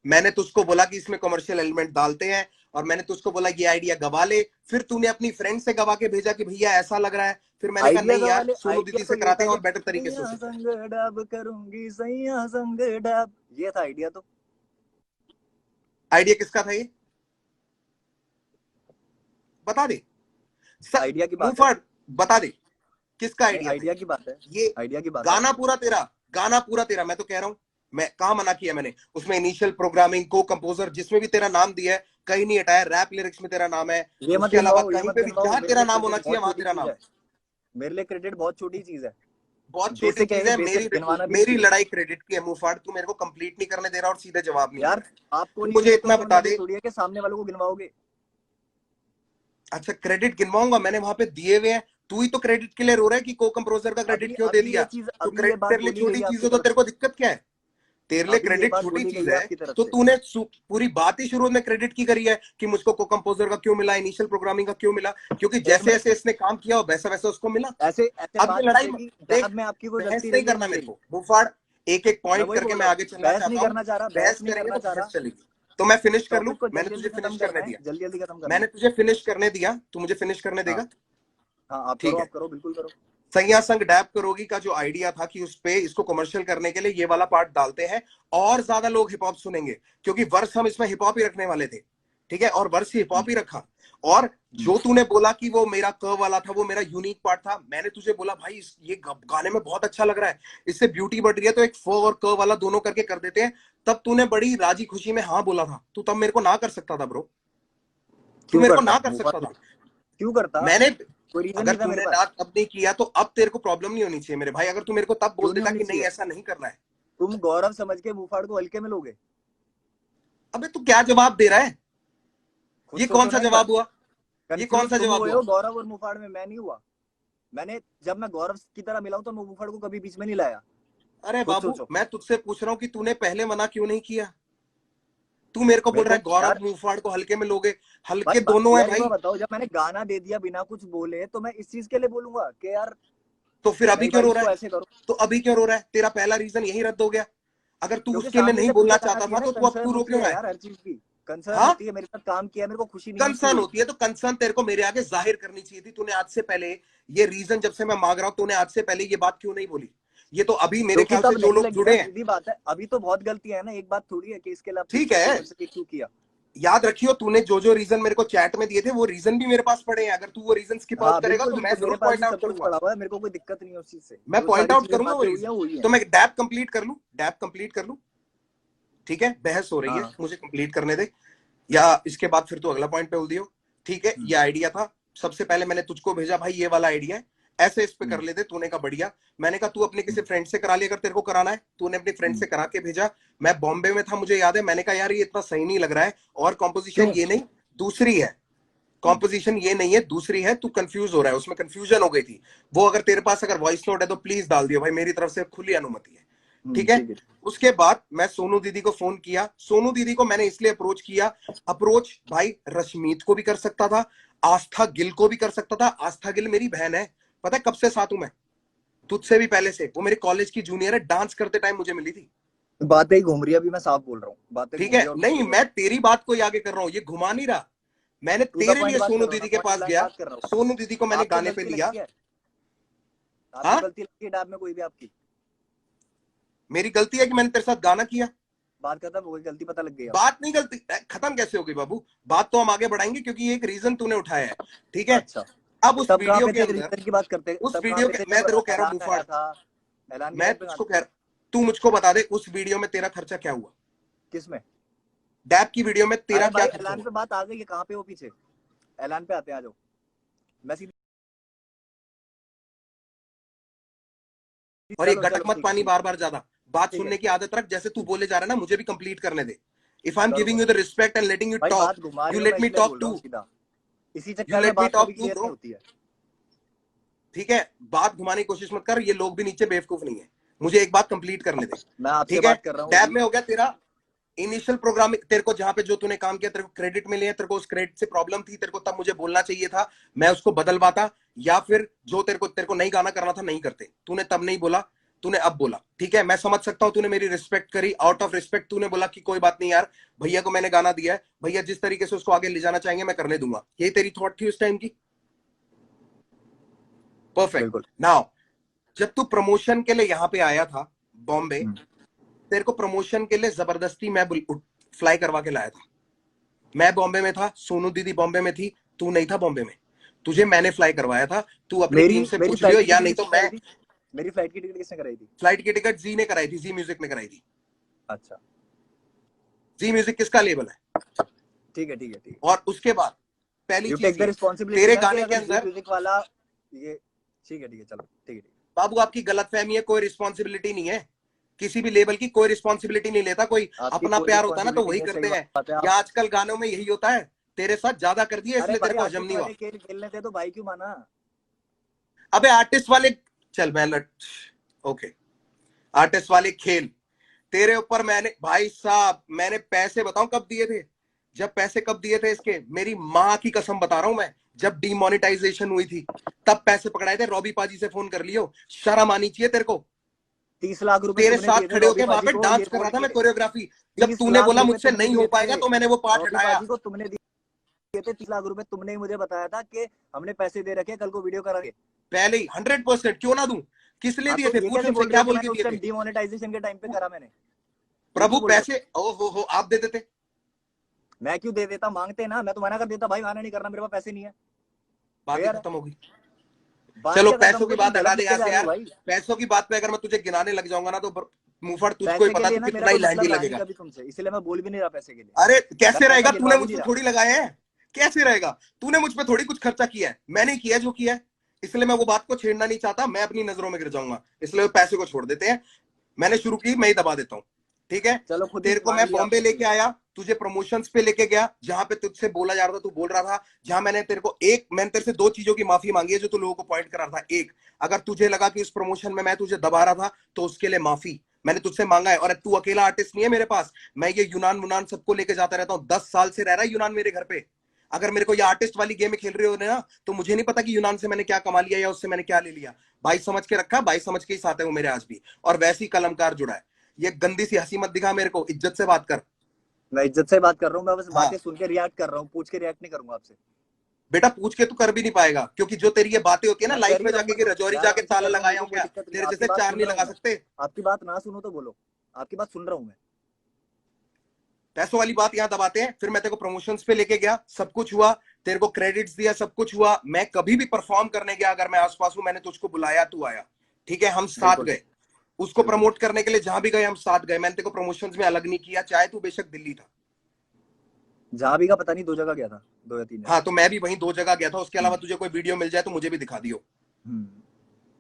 मैंने तुझको बोला कि इसमें कमर्शियल एलिमेंट डालते हैं, और मैंने तुझको बोला ये आइडिया गवा ले। फिर तूने अपनी फ्रेंड से गवा के भेजा कि भैया ऐसा लग रहा है। फिर मैंने कहा आइडिया नहीं का यार, वाले सोनू आइडिया दीदी तो से ये कराते था हैं कि और बेटर तरीके से हो सैया सकता है। संग डब करूंगी, सैया संग डब, ये था आइडिया तो। आइडिया किसका था ये, बता दे। आइडिया की मुंह बात है। फाड़, बता दे किसका नहीं, आइडिया था आइडिया की बात है। ये। आइडिया की बात है। गाना पूरा तेरा, गाना पूरा तेरा। मैं तो कह रहा हूं, मैं कहा मना किया मैंने? उसमें इनिशियल प्रोग्रामिंग, को कंपोजर, जिसमें भी तेरा नाम दिया है, कहीं नहीं हटाया। रैप लिरिक्स में तेरा नाम है, ये मत उसके अलावा गिनवाओ, ये कहीं मत पे भी गिनवाओ, जहां मेरे तेरा लिए नाम होना क्रेडिट चाहिए बहुत वहां छोटी तेरा चीज नाम है। है। मेरे लिए क्रेडिट बहुत छोटी चीज है। बहुत छोटी बेसिक है, चीज ये है। बेसिक मेरी गिनवाना भी मेरी चाहिए। लड़ाई क्रेडिट की है। मुंहफाड़, तू मेरे को कंप्लीट नहीं करने दे रहा और सीधे जवाब नहीं दे यार रहा है। आपको तू नहीं मुझे मिले तो इतना इसका बता मतलब ये दे। थोड़ी है कि सामने वालों को गिनवाओगे। अच्छा, क्रेडिट गिनवाऊंगा? मैंने वहां पे दिए हुए हैं। तू ही तो क्रेडिट के लिए रो रहा है कि को कंपोजर का क्रेडिट अभी क्यों दे अभी दिया। ये चीज, तो अभी ये क्रेडिट बात तेरे लिए बोली गई छोटी है चीज आपकी है, तो तरफ तेरे से। को दिक्कत क्या है? तेरे लिए अभी ये क्रेडिट बात छोटी बोली गई चीज है है, आपकी तरफ तो से। तूने पूरी बात ही शुरू में क्रेडिट की करी है कि मुझको को कंपोजर का क्यों मिला, इनिशियल प्रोग्रामिंग का क्यों मिला, क्योंकि एक जैसे मिनट, जैसे इसने काम किया वैसा वैसा उसको मिला। ऐसे ऐसे अब ये बात नहीं लड़ाई चलेगी देख, जहां में आपकी कोई बहस गलती नहीं रही हो करना नहीं मेरे रही। को मुफाड़। एक एक मैं पॉइंट वही करके बोल मैं रहा हूँ, आगे चलना बहस नहीं चाहता हूँ। करना चाह रहा, बहस बहस नहीं करेंगे करना तो चाह बहस रहा। चलेगी। तो मैं फिनिश कर लूं? टॉपिक को मैंने जल्दी तुझे जल्दी खत्म फिनिश करना करने है, दिया, जल्दी जल्दी खत्म करना मैंने है। तुझे फिनिश करने दिया, तू मुझे फिनिश करने हाँ देगा? हाँ, ठीक है। आप करो, बिल्कुल करो। सैया संग डैब करोगी का जो आइडिया था कि उस पे इसको कमर्शियल करने के लिए ये वाला पार्ट डालते हैं और ज्यादा लोग हिप हॉप सुनेंगे, क्योंकि वर्स हम इसमें हिप हॉप ही रखने वाले थे। ठीक है, और वर्स हिप हॉप ही रखा। और जो तूने बोला कि वो मेरा क वाला था, वो मेरा यूनिक पार्ट था। मैंने तुझे बोला भाई ये गाने में बहुत अच्छा लग रहा है, इससे ब्यूटी बढ़ रही है, तो एक फ और क वाला दोनों करके कर देते हैं। तब तूने बड़ी राजी खुशी में हाँ बोला था। तू तब मेरे को ना कर सकता था ब्रो, तू क्यों मेरे को करता ना कर वो सकता बात, था। क्यों करता? मैंने, कोई रीजन अगर नहीं था मेरे तूने पास। ना तब नहीं किया तो अब तेरे को प्रॉब्लम नहीं होनी चाहिए मेरे भाई। अगर तू मेरे को तब बोल क्यों नहीं देता होनी कि नहीं चाहिए? ऐसा नहीं करना है। तुम गौरव समझ के मुफाड़ को हल्के में लोगे? अबे तू क्या जवाब दे रहा है? खुद ये कौन सोचो सा ना एक बार। जवाब हुआ? ये कौन कंफ्यूज सा तुम जवाब हुए हुआ? हो गौरव और मुफाड़ में, मैं नहीं हुआ। मैंने जब मैं गौरव की तरह मिला हूं तो मैं मुफाड़ को कभी बीच में नहीं लाया। अरे खुद बाबू, सोचो। मैं तुझसे पूछ रहा हूँ कि तूने पहले मना क्यों नहीं किया? तू मेरे को बोल मेरे रहा को है गौरव यार, मुंहफाड़ को हल्के में लोगे। भाई हल्के बात दोनों है यार, एक बार भाई। बताओ, जब मैंने गाना दे दिया बिना कुछ बोले तो मैं इस चीज के लिए बोलूंगा कि यार तो फिर अभी नहीं क्यों भाई रो रहा इसको है? ऐसे करो? तो अभी क्यों रो रहा है? तेरा पहला रीजन यही रद्द हो गया। अगर तू क्योंकि उसके लिए सामने नहीं से बोलना फीडबैक आना चाहता चाहिए था, ना, तो तू अब कंसर्न तू रो होती क्यों है रहा है? यार हर चीज की। कंसर्न हाँ, होती है, मेरे साथ काम किया, मेरे को खुशी नहीं मिलती कंसर्न हुई। होती है तो कंसर्न तेरे को मेरे आगे जाहिर करनी चाहिए थी। तूने आज से पहले ये रीजन, जब से मैं मांग रहा हूं, तूने आज से पहले ये बात क्यों नहीं बोली? ये तो अभी मेरे क्योंकि ख्याल से तब जो नहीं लोग लगी ना, जुड़े हैं। सीधी बात है। अभी तो बहुत गलतियां है ना, एक बात थोड़ी है कि इसके लिए आप ठीक पूछ सकते हो है, मेरे से कि क्यों किया। याद रखियो, तूने जो जो रीजन मेरे को चैट में दिए थे वो रीजन भी मेरे पास पड़े हैं। अगर तू वो रीजन स्किप आउट हाँ करेगा बिल्कुल तो मैं बिल्कुल, मेरे जरूर पास भी पॉइंट आउट सब कुछ करूंगा। पड़ा हुआ है, मेरे को कोई दिक्कत नहीं है उस चीज से। मैं जो पॉइंट सारी आउट चीजें करूंगा वो बातें हुई रीजन। है वो ही है। तो मैं डैप कंप्लीट कर लूं, डैप कंप्लीट कर लूं। ठीक है, बहस हो रही है, हाँ। मुझे कंप्लीट करने दे, या इसके बाद फिर तू अगला पॉइंट पे बोल दियो। ठीक है, हम्म ये आइडिया था। सबसे पहले मैंने तुझको भेजा भाई ये वाला आइडिया है, ऐसे इस पे कर हम्म लेते। तूने कहा बढ़िया। मैंने कहा तू अपने किसी हम्म फ्रेंड से करा लिया, अगर तेरे को कराना है। तूने अपने फ्रेंड हम्म। से करा के भेजा। मैं बॉम्बे में था, मुझे याद है। मैंने कहा यार ये इतना सही नहीं लग रहा है, और कॉम्पोजिशन क्यों? ये नहीं, दूसरी है। हम्म कॉम्पोजिशन ये नहीं है, दूसरी है। तू कंफ्यूज हो रहा है, उसमें कंफ्यूजन हो गई थी। वो अगर तेरे पास अगर वॉइस नोट है तो प्लीज डाल दियो भाई, मेरी तरफ से खुली अनुमति है। ठीक है। ठीक है। उसके बाद मैं सोनू दीदी को फोन किया। सोनू दीदी को मैंने इसलिए अप्रोच किया, अप्रोच भाई रश्मीत को भी कर सकता था, आस्था गिल को भी कर सकता था। आस्था गिल मेरी बहन है, पता है कब से साथ हूं मैं, तुझसे भी पहले से। वो मेरे कॉलेज की जूनियर है, डांस करते टाइम मुझे मिली थी। बातें ही घूम रही है, अभी मैं साफ बोल रहा हूँ, बातें ठीक घूम है, रही है और नहीं घूमती मैं रहेगी। तेरी बात को ही आगे कर रहा हूं, ये घुमा नहीं रहा। मैंने टू द तेरे पॉइंट लिए बात कर सोनू रहा हूँ ना, दीदी के पॉइंट पास ब्लैंक गया। बात कर रहा हूँ। सोनू दीदी को मैंने आपको गाने पे गलती लिया। लगती है? आपको हाँ, गलती लगती है डैब में कोई भी आपकी? मेरी गलती है कि मैंने तेरे साथ गाना किया। बात करता वो गलती पता लग गई आपको? बात नहीं, गलती खत्म कैसे हो गई बाबू? बात तो हम आगे बढ़ाएंगे, क्योंकि ये एक रीजन तूने उठाया है। ठीक है। अच्छा, अब उस तब कहाँ वीडियो पे के थे अंदर, रीजन की बात करते? उस तब कहाँ वीडियो पे के, थे मैं जब तेरे को कह रहा हूँ ऐलान आया मुफाड़, था? ऐलान के मैं टाइम पे कहाँ तुझको थे? कह रहा, तू मुझको बता दे उस वीडियो में तेरा खर्चा क्या हुआ। किस में? डैप की वीडियो में तेरा अरे क्या भाई खर्चा ऐलान हुआ? पे बात आ गई है, कहाँ पे वो पीछे? ऐलान पे आते हैं, आ जाओ। मैं सीधी, और ये चलो गटक चलो मत ठीक है पानी ठीक है बार बार ज्यादा। बात ठीक है सुनने की आदत रख, जैसे तू बोले जा रहा है ना, मुझे भी कंप्लीट करने दे। इफ आई एम करो गिविंग करो। You the respect and letting you भाई टॉक, बात घुमा यू रही हो, मैं लेट मी इसलिए टॉक बोल रहा हूँ टू। सीधा। इसी यू चक्कर में लेट मी बात कभी टॉक टू क्लियर नहीं ब्रो। होती है। ठीक है, बात घुमाने की कोशिश मत कर, ये लोग भी नीचे बेवकूफ नहीं है। मुझे एक बात कंप्लीट करने दे। मैं आपसे ठीक है, बात कर रहा हूँ टैब अभी। में हो गया तेरा इनिशियल प्रोग्रामिंग। तेरे को जहां पे जो तूने काम किया तेरे को क्रेडिट मिले हैं, तेरे को उस क्रेडिट से प्रॉब्लम थी, तेरे को तब मुझे बोलना चाहिए था, मैं उसको बदलवाता। या फिर जो तेरे को नहीं गाना करना था नहीं करते, तूने तब नहीं बोला, तूने अब बोला। ठीक है, मैं समझ सकता हूं तूने मेरी रिस्पेक्ट करी, आउट ऑफ रिस्पेक्ट तूने बोला कि कोई बात नहीं यार, भैया को मैंने गाना दिया है, भैया जिस तरीके से उसको आगे ले जाना चाहेंगे मैं करने दूंगा। यही तेरी थॉट थी उस टाइम की। परफेक्ट। बिल्कुल। नाउ जब तू प्रमोशन के लिए यहां पे आया था बॉम्बे, हम्म, तेरे को प्रमोशन के लिए जबरदस्ती मैं फ्लाई करवा के लाया था। मैं बॉम्बे में था, सोनू दीदी बॉम्बे में थी, तू नहीं था बॉम्बे में। तुझे मैंने फ्लाई करवाया था। तू अपनी मेरी टीम से मेरी पूछ लियो, फ्लाइट की या टिकट नहीं तो किसने कराई मैं। थी? मेरी फ्लाइट की टिकट किसने कराई थी? फ्लाइट की टिकट जी ने कराई थी, जी म्यूजिक ने कराई थी। अच्छा जी म्यूजिक किसका लेबल है? ठीक है ठीक है ठीक है। और उसके बाद पहली यू चीज टेक द ये, रिस्पॉन्सिबिलिटी तेरे ना, कि गाने के अगर जी अंदर, म्यूजिक वाला ये ठीक है चलो ठीक है। बाबू आपकी गलतफहमी है, कोई रिस्पॉन्सिबिलिटी नहीं है। किसी भी लेवल की कोई रिस्पॉन्सिबिलिटी नहीं लेता कोई। आपकी अपना कोई प्यार होता है ना तो रिस्पॉन्सिबिलिटी वही नहीं है, सही करते हैं। बात है या आप। आजकल गानों में यही होता है, तेरे साथ ज्यादा कर दिया अरे इसलिए तेरे भाई को हजम आर्टिस्ट नहीं हुआ। वाले खेल खेलने थे तो भाई क्यों माना? अबे आर्टिस्ट वाले, चल मैं लट, ओके, आर्टिस्ट वाले खेल तेरे ऊपर मैंने, भाई साहब मैंने पैसे बताऊं कब दिए थे? जब पैसे कब दिए थे इसके, मेरी माँ की कसम बता रहा हूं मैं, जब डिमोनेटाइजेशन हुई थी तब पैसे पकड़ाए थे। रॉबी पाजी से फोन कर लियो, शर्म आनी चाहिए तेरे को। 30 लाख रुपए तेरे तुमने साथ दिए थे खड़े रॉबी होके वहां पाजी पे को, ये डांस कर बोल रहा था मैं, के। कोरियोग्राफी। जब तीस तूने लाख बोला रुपए मुझसे तुमने नहीं हो दिए पाएगा थे तो मैंने वो पार्ट रॉबी हटाया। पाजी को, तुमने दिए थे 30 लाख रुपए। तुमने ही मुझे बताया था कि हमने पैसे दे रखे, कल को वीडियो करेंगे। पहले ही 100%, क्यों ना दूं? किस लिए हाँ दिए तो थे? ये पूछ कैसे उनसे बोल रहे क्या हो कि बोल के मैंने उस दिए टाइम थे। डिमोनेटाइजेशन के टाइम पे करा? मैंने झूठ प्रभु क्यों बोल रहे हो? पैसे ओ हो आप दे देते। मैं क्यों दे देता? मांगते ना, मैं तो मना कर देता भाई, माना नहीं करना, मेरे पास पैसे नहीं है। बात ही फेयर है। खत्म होगी। बात चलो क्या खत्म पैसों हो की गई? तुम बात हटा गलत दे लेके यहाँ जा से रहे हो यार। भाई। पैसों की बात पे अगर मैं तुझे गिनाने लग जाऊंगा ना तो मुंहफड़ तुझको ही पैसे के पता लिए तू ना मेरा कितना ही कोई लैंडी मतलब रहा नहीं लगेगा। कभी तुमसे, इसलिए मैं बोल भी नहीं रहा पैसे के लिए। अरे मैं कैसे पैसा रहेगा, गिनवा तूने भी मुझ नहीं पे रहा। थोड़ी लगाया है। कैसे रहेगा? तूने मुझ पे थोड़ी कुछ खर्चा किया है, मैंने किया जो किया है। इसलिए मैं वो बात को छेड़ना नहीं चाहता, मैं अपनी नजरों में गिर जाऊंगा, इसलिए वो पैसे को छोड़ देते हैं। मैंने शुरू की, मैं ही दबा देता हूँ। ठीक है। चलो खुद ही तेरे को मान मैं लिया बॉम्बे आपने लेके भूल। आया, तुझे प्रमोशंस पे लेके गया, जहां पे तुझसे बोला जा रहा था, तू बोल रहा था, जहां मैंने तेरे को मैंने तेरे से दो चीजों की माफी मांगी है जो तू लोगों को पॉइंट करा था। एक, अगर तुझे लगा कि उस प्रमोशन में मैं तुझे दबा रहा था तो उसके लिए माफी मैंने तुझसे मांगा है। और तू अकेला आर्टिस्ट नहीं है मेरे पास, मैं ये यूनान मुनान सबको लेके जाता रहता हूँ। 10 साल से रह रहा है यूनान मेरे घर पे। अगर मेरे को ये आर्टिस्ट वाली गेम खेल रहे हो ना तो मुझे नहीं पता कि यूनान से मैंने क्या कमा लिया या उससे मैंने क्या ले लिया। भाई समझ के रखा, भाई समझ के ही साथ है वो मेरे आज भी। और वैसे ही कलमकार जुड़ा है। ये गंदी सी हंसी मत दिखा मेरे को, इज्जत से बात कर। मैं इज्जत से बात कर रहा हूँ, मैं बस हाँ बातें सुन के रिएक्ट कर रहा हूँ, पूछ के रिएक्ट नहीं करूंगा आपसे। बेटा, पूछ के तू कर भी नहीं पाएगा, क्योंकि जो तेरी ये बातें होती है ना मैं कर लाइफ ही में रहा हूँ, जाके मैं कि तो रजौरी मैं जाके आराम से ताला कर रहा हूँ, मेरे लगाया को हूं कोई क्या, दिक्कत नहीं है। तेरे आपकी जैसे बात चार सुन नहीं रहा लगा हूँ मैं। सकते। आपकी बात ना सुनो तो बोलो। आपकी बात सुन रहा हूँ मैं। पैसों वाली बात यहाँ दबाते हैं, फिर मैं तेरे को प्रमोशंस पे लेके गया, सब कुछ हुआ, तेरे को क्रेडिट्स दिया, सब कुछ हुआ। मैं कभी भी परफॉर्म करने गया, अगर मैं आसपास हूं, मैंने तुझको बुलाया, तू आया, ठीक है, हम साथ बिल्कुल गए, उसको बिल्कुल। प्रमोट करने के लिए जहां भी गए हम साथ गए। मैंने तेरे को प्रमोशंस में अलग नहीं किया, चाहे तू बेशक दिल्ली था। जहां भी का पता नहीं, 2 जगह गया था, 2 या 3 जगह। हाँ, तो मैं भी वहीं 2 जगह गया था, उसके अलावा हम्म, तुझे कोई वीडियो मिल जाए तो मुझे भी दिखा दियो, हम्म।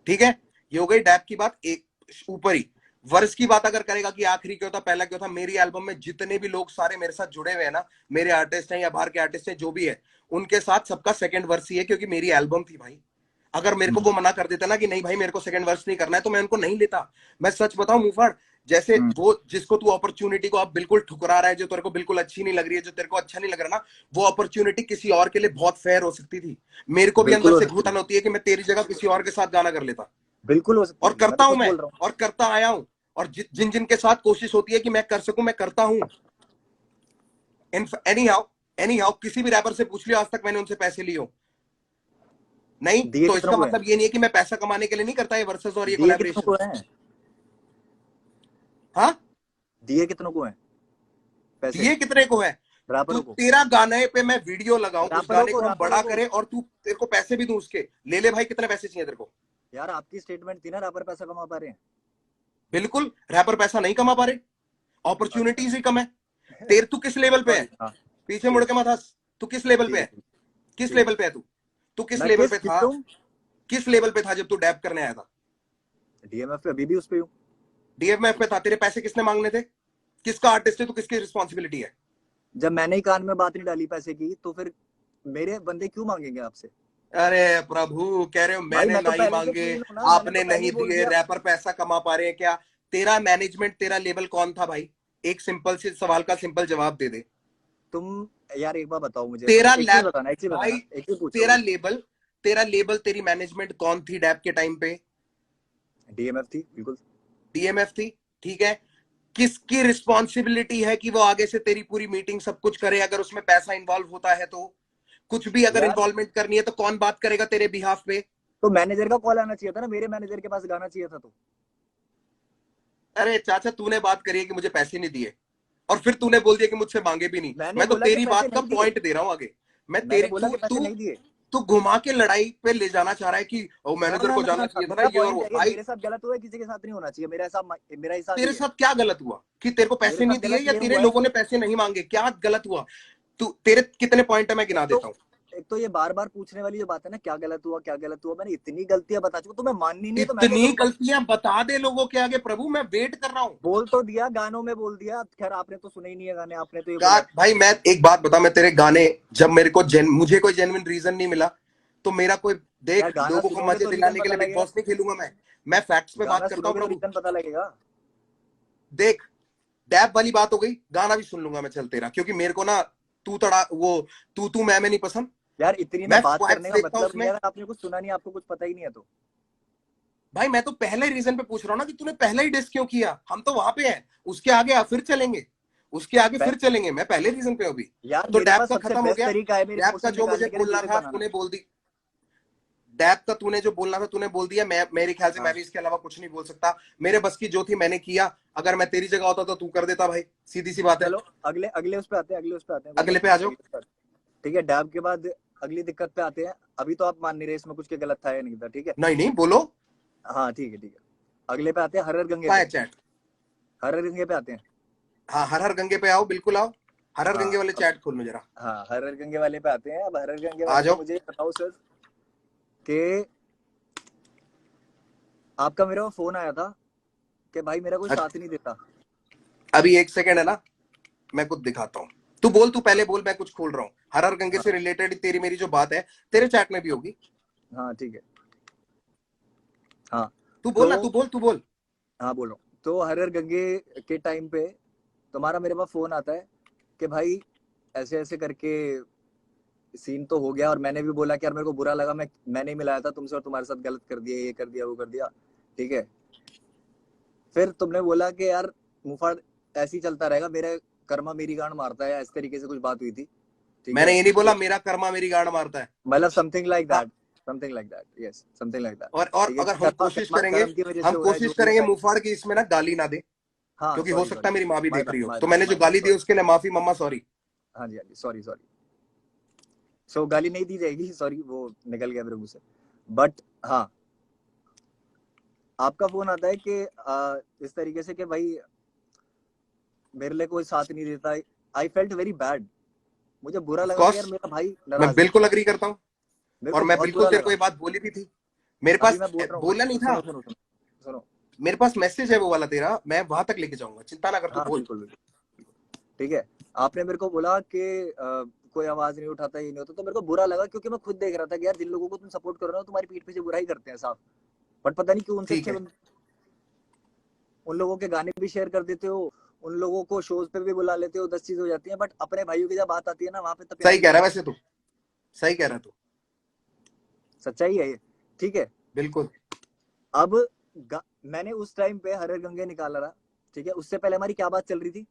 ठीक है। ये हो गई डैप की बात। एक ऊपर ही वर्ष की बात अगर करेगा कि आखिरी क्यों था, पहला क्यों था, मेरी एल्बम में जितने भी लोग सारे मेरे साथ जुड़े हुए हैं ना, मेरे आर्टिस्ट हैं या बाहर के आर्टिस्ट हैं, जो भी है, उनके साथ सबका सेकंड वर्ष ही है, क्योंकि मेरी एल्बम थी भाई। अगर मेरे को हम्म, वो मना कर देता ना कि नहीं भाई मेरे को सेकंड वर्ष नहीं करना है, तो मैं उनको नहीं लेता। मैं सच बताऊं मुफाड़, जैसे हम्म। वो जिसको तू अपॉर्चुनिटी को आप बिल्कुल ठुकरा रहा है, जो तेरे को बिल्कुल अच्छी नहीं लग रही है, जो तेरे को अच्छा नहीं लग रहा ना, वो अपॉर्चुनिटी किसी और के लिए बहुत फेयर हो सकती थी। मेरे को भी बिल्कुल अंदर हो से सकती घुटन है, होती है कि मैं तेरी जगह किसी और के साथ गाना कर लेता, बिल्कुल हो सकती और है, मैं करता तो हूं खुद मैं, बोल रहा हूँ। और करता आया हूं। और जिन जिन के साथ कोशिश होती है कि मैं कर सकूं, मैं करता हूं। एनी हाउ किसी भी रैपर से पूछ लियो, आज तक मैंने उनसे पैसे लिए हो नहीं, दिए तो कितनों इसका को है? मतलब ये नहीं है कि मैं पैसा कमाने के लिए नहीं करता ये वर्सेस और ये दिए कितनों कोलैबोरेशन। को है? हाँ, दिए कितनों को है पैसे? दिए कितने को है? तू रैपरों को? तेरा गाने पे मैं वीडियो लगाऊं, उस रैपरों गाने को, को हम रैपरों बड़ा को। करें, और तू तेरे को पैसे भी दूं उसके, ले ले भाई, कितने पैसे चाहिए तेरे को? यार आपकी स्टेटमेंट थी ना, रैपर पैसा कमा पा रहे हैं। बिल्कुल, रैपर पैसा नहीं कमा पा रहे, अच्छा। अपॉर्चुनिटीज ही कम है। तेरे तू किस लेवल पे है? सॉरी, हाँ। पीछे मुड़ ठीक के मत हंस। तू किस लेवल ठीक पे है, है? ठीक किस ठीक है। लेवल पे है तू? तू किस मैं लेवल किस पे किस था? पे हूँ? किस लेवल पे था जब तू डैप करने आया था? डीएमएफ पे अभी भी उस पे हूँ। डीएमएफ पे था, तेरे पैसे किसने मांगने थे? किसका आर्टिस्ट है तू, किसकी रिस्पॉन्सिबिलिटी है? जब मैंने ही कान में बात नहीं डाली पैसे की, तो फिर मेरे बंदे क्यों मांगेंगे आपसे? अरे प्रभु, कह रहे हो भाई मैंने मैं तो नहीं पहले से मांगे, क्लीन हूँ ना, मैंने तो आपने पहले ही नहीं बोल दिए, दिया। रैपर पैसा कमा पा रहे हैं क्या? तेरा मैनेजमेंट, तेरा लेवल कौन था भाई? एक सिंपल से सवाल का सिंपल जवाब दे दे। तुम यार एक बार बताओ मुझे, तेरा एक चीज लैब बताना, एक चीज भाई, बताना, एक चीज पूछो तेरा भाई। लेबल, तेरा लेबल, तेरी मैनेजमेंट कौन थी डैप के टाइम पे? डीएमएफ थी, बिल्कुल। डीएमएफ थी, ठीक है। किसकी रिस्पॉन्सिबिलिटी है कि वो आगे से तेरी पूरी मीटिंग सब कुछ करे? अगर उसमें पैसा इंवॉल्व होता है तो, कुछ भी अगर यार इन्वॉल्वमेंट करनी है तो कौन बात करेगा तेरे बिहाफ पे? तो मैनेजर का कॉल आना चाहिए था ना, मेरे मैनेजर के पास गाना चाहिए था तो। अरे चाचा, तूने बात करी है कि मुझे पैसे नहीं दिए, और फिर तूने बोल दिया कि मुझसे मांगे भी नहीं। मैंने मैं तो बोला कि तेरी पैसे बात का नहीं दिए। पॉइंट दे रहा हूं आगे। मैं मैंने तेरी बोला तू कि पैसे तू नहीं दिए। तू घुमा के लड़ाई पे ले जाना चाह रहा है कि ओ ना मैनेजर ना को ना ना जाना ना, चाहिए था ना, मेरा ये और पॉइंट वो है कि भाई। मेरे साथ गलत हुआ है, किसी के साथ नहीं होना चाहिए, मेरा हिसाब तेरे ही है। साथ क्या गलत हुआ कि तेरे को मेरे पैसे साथ नहीं दिए, गलत या ये तेरे हुआ है लोगों ने कि पैसे नहीं मांगे? क्या गलत हुआ? तू, तेरे कितने पॉइंट है मैं एक गिना तो देता हूँ। एक तो ये बार बार पूछने वाली जो बात है ना, क्या गलत हुआ क्या गलत हुआ, मैंने इतनी गलतियां बता चुका, तुम्हें माननी नहीं है तो मैं क्या इतनी करूं भाई? गलतियां बता दे लोगों के आगे प्रभु, मैं वेट कर रहा हूँ। बोल तो दिया, गानों में बोल दिया, खैर आपने तो सुने ही नहीं है गाने, आपने तो ये बोला भाई मैं एक बात बता, मैं तेरे गाने, जब मेरे को मुझे कोई जेन्युइन रीजन नहीं मिला, तो मेरा कोई, यार देख, गाना लोगों को सुनोगे मजे तो रीजन दिलाने के पता लिए बिग लगेगा। बॉस नहीं खेलूंगा मैं फैक्ट्स पे बात गाना करता हूँ सुनोगे तो प्रभु। रीजन पता लगेगा। देख, डैब वाली बात हो गई, गाना भी सुन लूंगा मैं, चल तेरा, क्योंकि मेरे को ना तू तड़ा वो तू मैं नहीं पसंद। यार इतनी मैं मैं बात करने फैक्ट्स का देखता हूँ मतलब नहीं उसमें। है अगर आपने कुछ सुना नहीं, आपको कुछ पता ही नहीं है तो। भाई मैं तो पहले रीजन पे पूछ रहा हूँ ना कि तूने पहले ही डिस क्यों किया, हम तो वहां पे हैं, उसके आगे फिर चलेंगे, उसके आगे फिर चलेंगे, मैं पहले रीजन पे हूँ अभी। यार तो मेरे डैप पास का सबसे खत्म हो बेस्ट गया। तरीका है मेरे डैप का इमोशन जो मुझे निकालने के लिए, बोलना म्यूजिक था बनाना। तूने बोल दी। डैप का तूने जो बोलना था तूने बोल दिया, मैं मेरे ख्याल से मैं हाँ भी इसके अलावा कुछ नहीं बोल सकता। मेरे बस की जो थी मैंने किया। अगर मैं तेरी जगह होता तो तू कर देता भाई, सीधी सी बात है। चलो अगले अगले उस पे आते हैं, अगले उस पे आते हैं, कोई अगले बात पे नहीं, आ जाओ। अगले उस पे आते हैं। ठीक है, डैब के बाद अगली दिक्कत पे आते हैं। अभी तो आप मान नहीं रहे इसमें कुछ के गलत था या नहीं था, ठीक है। नहीं नहीं, बोलो। हाँ ठीक है ठीक है। अगले पे आते हैं, हरर गंगे कहाँ पे। है चैट? हरर गंगे पे आते हैं। हाँ, हर हर गंगे पे आओ, बिल्कुल आओ। हर हर हाँ गंगे वाले अब, चैट खोल लो जरा। हाँ हरर गंगे वाले पे आते हैं। अब हरर गंगे आ वाले पे जाओ। मुझे ये बताओ सर कि आपका मेरे को फोन आया था कि भाई मेरा कोई साथ नहीं देता। अभी एक सेकंड है ना, मैं कुछ दिखाता हूँ। तू बोल, तू पहले बोल, मैं कुछ खोल रहा हूँ। हर हर गंगे हाँ से रिलेटेड तेरी मेरी जो बात है, तेरे चैट में भी होगी। हाँ ठीक है। हाँ तू तो बोल ना, तू बोल, तू बोल। हाँ बोल रहा हूँ। तो हरर गंगे के टाइम पे तुम्हारा मेरे पास फोन आता है कि भाई ऐसे ऐसे करके सीन तो हो गया, और मैंने भी बोला कि यार मेरे को बुरा लगा, मैं नहीं मिलाया था तुमसे और तुम्हारे साथ गलत कर दिया, ये कर दिया वो कर दिया, ठीक है। फिर तुमने बोला कि यार मुफाड़ ऐसे ही चलता रहेगा, मेरा कर्मा मेरी गांड मारता है, इस तरीके से कुछ बात हुई थी, ठीक मैंने है। ये नहीं बोला तो मेरा कर्मा मेरी गांड मारता है। मतलब समथिंग लाइक हाँ, that, something like that, yes something like that. और ठीक है अगर कि हम कर्मा कोशिश कर्मा करेंगे, कर्म की वजह से हम हो रहा है, जो कोशिश भी करेंगे होता है। मुफाड़ की इसमें ना गाली ना दे। हाँ क्योंकि हो सॉरी सकता सॉरी, है मेरी माँ भी माय देख रही बैड हो, माय तो बैड मैंने जो माय बैड, गाली दी सॉरी। उसके लिए माफी मम्मा, सॉरी। हाँ जी सॉरी सॉरी। सो गाली नहीं दी जाएगी, सॉरी वो निकल गया मेरे मुंह से। बट हाँ, आपका फोन आता है कि इस तरीके से कि भाई मेरे लिए कोई साथ नहीं देता। I felt very bad. मुझे बुरा ऑफ लगा कि यार कोर्स, मेरा भाई मैं नाराज है। बिल्कुल अग्री करता हूँ। मेरे और को मैं बहुत बिल्कुल बुरा तेरे को लगा। ये बात बोली भी थी। मेरे अभी पास मैं बोल रहा हूँ, बोला नहीं था, सुनो सुनो सुनो सुनो। मेरे पास मैसेज है वो वाला तेरा, मैं वहां तक लेके जाऊंगा, चिंता ना कर, तू हाँ बोल। बिल्कुल बिल्कुल, ठीक है। आपने मेरे को बोला कि कोई आवाज नहीं उठाता, ये नहीं होता, तो मेरे को बुरा लगा क्योंकि मैं खुद देख रहा था कि यार जिन लोगों को तुम सपोर्ट कर रहे हो तुम्हारी पीठ पीछे बुराई करते हैं साफ। बट पता नहीं क्यों उनसे ठीक अच्छे है, उन लोगों के गाने भी शेयर कर देते हो, उन लोगों को शोज पे भी बुला लेते हो, 10 चीज हो जाती है। बट अपने भाइयों की जब बात आती है ना, वहां पे तो प्यार सही ही कह रहा प्यार है है। वैसे तू, सही कह रहा है तू, सच्चाई है ये, ठीक है। बिल्कुल। अब मैंने उस टाइम पे हर हर गंगे निकाला रहा, ठीक है। उससे पहले हमारी क्या बात चल रही थी?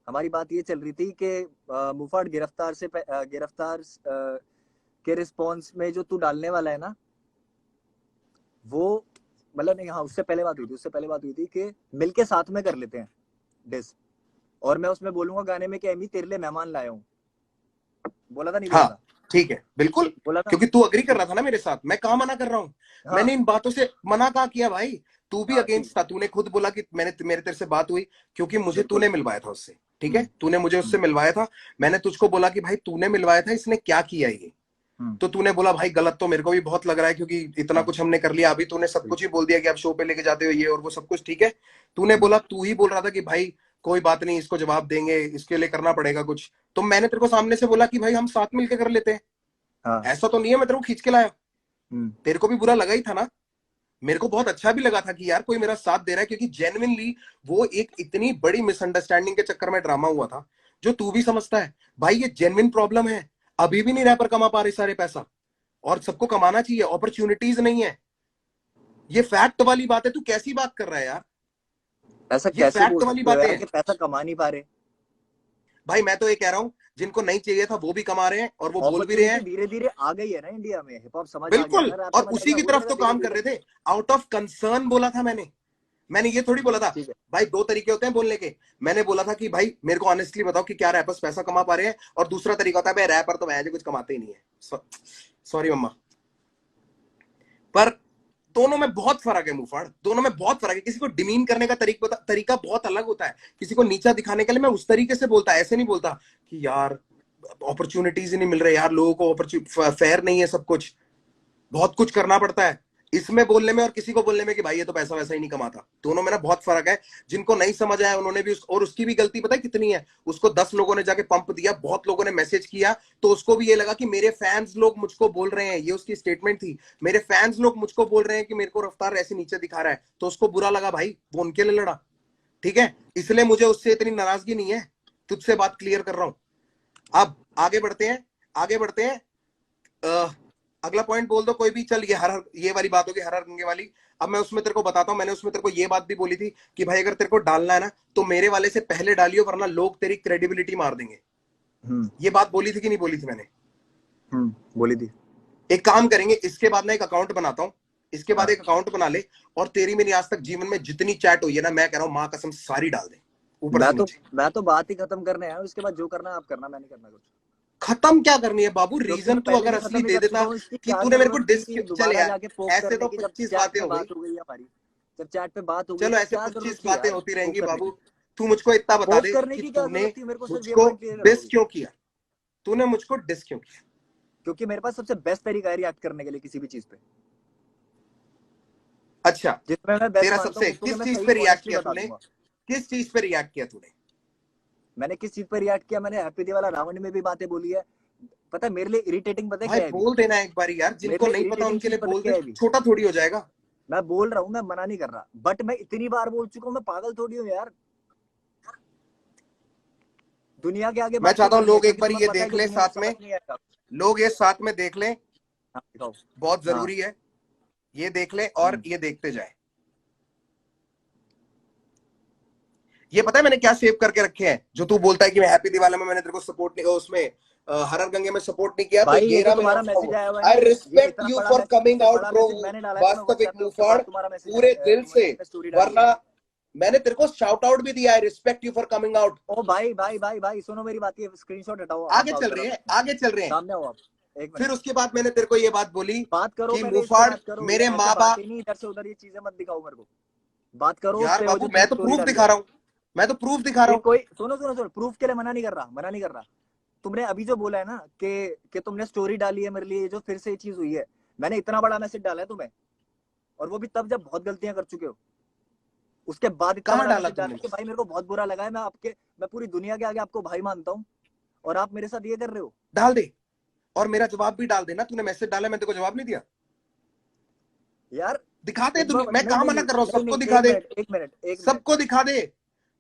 हमारी बात ये चल रही थी कि मुफाट गिरफ्तार से गिरफ्तार के रिस्पॉन्स में जो तू डालने वाला है ना, वो मतलब नहीं, हाँ उससे पहले बात हुई थी, उससे पहले बात हुई थी कि मिलके साथ में कर लेते हैं डिस। और मैं उसमें बोलूंगा गाने में कि एमी तेरे लिए मेहमान लाया हूँ। बोला था नहीं बोला हाँ था? ठीक है, बिल्कुल। बोला था। क्योंकि तू अग्री कर ठीक रहा था ना मेरे साथ, मैं कहाँ मना कर रहा हूँ। है। हाँ मैंने इन बातों से मना कहाँ किया भाई? तू भी हाँ ठीक अगेंस्ट है, था, तूने खुद बोला कि मेरे तेरे से बात हुई क्योंकि मुझे बिल्कुल। तूने मिलवाया था उससे, ठीक है, हम्म तूने मुझे उससे हम्म मिलवाया था। मैंने तुझको बोला कि भाई तूने मिलवाया था, इसने क्या किया ये? हम्म, तो तूने बोला भाई गलत तो मेरे को भी बहुत लग रहा है, क्योंकि इतना हाँ कुछ हमने कर लिया, अभी तूने सब कुछ ही बिल्कुल। बोल दिया कि आप शो पे लेके जाते हो ये और वो सब कुछ, ठीक है। तूने हम्म, बोला, तू ही बोल रहा था कि भाई कोई बात नहीं, इसको जवाब देंगे, इसके लिए करना पड़ेगा कुछ। तो मैंने तेरे को सामने से बोला कि भाई हम साथ मिलकर कर लेते हैं। हाँ। ऐसा तो नहीं है मैं तेरे को खींच के लाया। हम्म, तेरे को भी बुरा लगा ही था ना? मेरे को बहुत अच्छा भी लगा था कि यार कोई मेरा साथ दे रहा है, क्योंकि जेन्युइनली वो एक इतनी बड़ी मिसअंडरस्टैंडिंग के चक्कर में ड्रामा हुआ था, जो तू भी समझता है भाई, ये जेन्युइन प्रॉब्लम है। अभी भी नहीं रैपर कमा पा रहे सारे पैसा, और सबको कमाना चाहिए, अपॉर्चुनिटीज नहीं है। ये फैक्ट वाली बात है, तू कैसी बात कर रहा है यार? ऐसा ये कैसे फैक्ट बोल वाली सकते हो बातें यार हैं। कि पैसा कमा नहीं पा रहे? भाई मैं तो ये कह रहा हूं, जिनको नहीं चाहिए था वो भी कमा रहे हैं और वो बोल भी रहे अपॉर्चुनिटी हैं। धीरे धीरे आ गई है ना इंडिया में, हिप हॉप समझ आ गया बिल्कुल, ना, रैप और समझ आ उसी गया, की हो तरफ जाएगा तो धीरे काम कर धीरे। रहे थे। आउट ऑफ कंसर्न बोला था मैंने ये थोड़ी बोला था। ठीक है। भाई दो तरीके होते हैं बोलने के। मैंने बोला था कि भाई मेरे को ऑनेस्टली बताओ कि क्या रैपर्स पैसा कमा पा रहे हैं, और दूसरा तरीका होता है भाई रैपर तो वैसे कुछ कमाते ही नहीं है, सॉरी मम्मा। पर दोनों में बहुत फर्क है मुफाड़, दोनों में बहुत फर्क है। किसी को डिमीन करने का तरीका बहुत अलग होता है। किसी को नीचा दिखाने के लिए मैं उस तरीके से बोलता, ऐसे नहीं बोलता कि यार अपॉर्चुनिटीज ही नहीं मिल रहे यार, लोगों को फेयर नहीं है सब कुछ, बहुत कुछ करना पड़ता है इसमें बोलने में और किसी को बोलने में कि भाई ये तो पैसा वैसा ही नहीं कमाता। दोनों में ना बहुत फर्क है। जिनको नहीं समझ आया उन्होंने भी और उसकी भी गलती पता है कितनी है? उसको 10 लोगों ने जाके पंप दिया, बहुत लोगों ने मैसेज किया, तो उसको भी ये लगा कि मेरे फैंस लोग मुझको बोल रहे हैं, ये उसकी स्टेटमेंट थी, मेरे फैंस लोग मुझको बोल रहे हैं कि मेरे को रफ्तार ऐसे नीचे दिखा रहा है, तो उसको बुरा लगा भाई, वो उनके लिए लड़ा, ठीक है। इसलिए मुझे उससे इतनी नाराजगी नहीं है, तुझसे बात क्लियर कर रहा हूं। अब आगे बढ़ते हैं, आगे बढ़ते हैं। अगला पॉइंट बोल दो कोई भी, चल ये वाली बात होगी हर हर गंगे वाली। अब मैं उसमें तेरे को बताता हूं, मैंने उसमें तेरे को ये बात भी बोली थी कि भाई अगर तेरे को डालना है ना तो मेरे वाले से पहले डालियो, वरना लोग तेरी क्रेडिबिलिटी मार देंगे। ये बात बोली थी कि नहीं बोली थी मैंने? बोली थी। एक काम करेंगे, इसके बाद मैं एक अकाउंट बनाता हूं, इसके बाद हाँ एक अकाउंट बना ले, और तेरी मेरी आज तक जीवन में जितनी चैट हुई है ना, मैं कह रहा हूं मां कसम सारी डाल दे ऊपर से नीचे। मैं तो बात ही खत्म करने आया हूँ, उसके बाद जो करना है आप करना, मैं नहीं करना कुछ। खत्म क्या करनी है बाबू? क्योंकि रीजन मैं तू पहले अगर भी असली खत्म ही दे कर चुका देता हूँ, इसकी कि क्या तूने मेरे को जरूरत थी चल दोबारा यार, जाके पोक ऐसे करने तो की, जब 25 चैट बातें पे हो गई। बात हो गई हमारी। जब चैट पे बात हो गई चलो तो ऐसे क्या जरूरत 25 थी बातें यार होती पोक रहेंगी करने बाबू। की? तू मुझको इतना बता पोक दे करने कि की क्या तूने जरूरत थी, मेरे को सिर्फ ये मुझको पॉइंट क्लियर कर दो डिस अभी। क्यों किया, तूने मुझको डिस क्यों किया? क्योंकि मेरे पास सबसे बेस्ट तरीका है रिएक्ट करने के लिए किसी भी चीज पे, अच्छा, जिसमें मैं बेस्ट तेरा मानता हूँ सबसे उसको कि किस मैं चीज सही पे रिएक्ट ऑनेस्टली किया बता तूने? दूंगा। किस चीज पे रिएक्ट किया तूने? मैंने किस चीज पर रिएक्ट किया? मैंने हैप्पी दिवाला रावण में भी बातें बोली है। पता है मेरे लिए इरिटेटिंग पता है भाई क्या है अभी? बोल देना एक बारी यार, मेरे जिनको लिए नहीं पता इरिटेटिंग उनके लिए चीज पता बोल क्या दे, है अभी? छोटा थोड़ी हो जाएगा। मैं बोल रहा हूँ, मैं मना नहीं कर रहा, बट मैं इतनी बार बोल चुका हूँ, मैं पागल थोड़ी हूँ यार। दुनिया के आगे मैं बात क्यों चाहता हूँ करनी है? लोग एक क्योंकि बार तुम्हें ये पता है देख कि ले दुनिया को साथ समझ में, नहीं आएगा। लोग ये साथ में देख लें, हाँ दिखाओ। बहुत हाँ। जरूरी है, ये देख ले और ये देखते जाए। ये पता है मैंने क्या सेव करके रखे हैं? जो तू बोलता है कि मैं हैप्पी दिवाली में मैंने तेरे को सपोर्ट नहीं, उसमें हर हर गंगे में सपोर्ट नहीं किया, तो भाई ये ये जो रहा मेरा तुम्हारा उठा मैसेज हुआ। आया हुआ है ना, आई ये रिस्पेक्ट इतना यू बड़ा फॉर मैसेज, कमिंग इससे आउट बड़ा ब्रो, मैसेज मैंने डाला है, तुम्हें वास्तविक व्हाट्सएप पे उसके मुफाड़, बाद तुम्हारा मैसेज पूरे दिल से, स्टोरी डाली है। वरना मैंने तेरे को शाउट आउट भी दिया है, respect you for coming out. ओ भाई भाई भाई भाई सुनो मेरी बात, ये स्क्रीनशॉट हटाओ, आगे चल रहे हैं, आगे चल रहे हैं। सामने आओ आप, एक फिर मिनट उसके बाद मैंने तेरे को ये बात बोली बात करो, कि पहले इस पे मुफाड़ बात करो, मेरे ऐसे माँ बात बाप। ही नहीं, इधर से उधर ये चीजें मत दिखाओ मेरे को, बात करो उस यार पे, वो बाबू जो मैं तुमने तो स्टोरी प्रूफ डाली दिखा है। रहा हूँ, मैं तो प्रूफ दिखा रहा ये हूँ। कोई सुनो सुनो सुनो, प्रूफ के लिए मना नहीं कर रहा, मना नहीं कर रहा। तुमने अभी जो बोला है ना कि तुमने स्टोरी डाली है मेरे लिए, जो फिर से ये चीज हुई है, मैंने इतना बड़ा मैसेज डाला है तुम्हें, और वो भी तब जब बहुत गलतियां कर चुके हो। उसके बाद इतना कहाँ बड़ा डाला मैसेज डाला तुमने? है कि भाई मेरे को बहुत बुरा लगा है, मैं पूरी दुनिया के आगे आपको भाई मानता हूँ, और आप मेरे साथ ये कर रहे हो। डाल दे, और मेरा जवाब भी डाल देना। तूने मैसेज डाला, मैं तेरे को जवाब नहीं दिया। यार दिखाते हैं एक बार, दुनिया, मैं नहीं कहाँ नहीं मना नहीं कर रहा हूँ, नहीं सबको नहीं, दिखा एक दे, मिनट एक मिनट एक मिनट। सबको दिखा दे।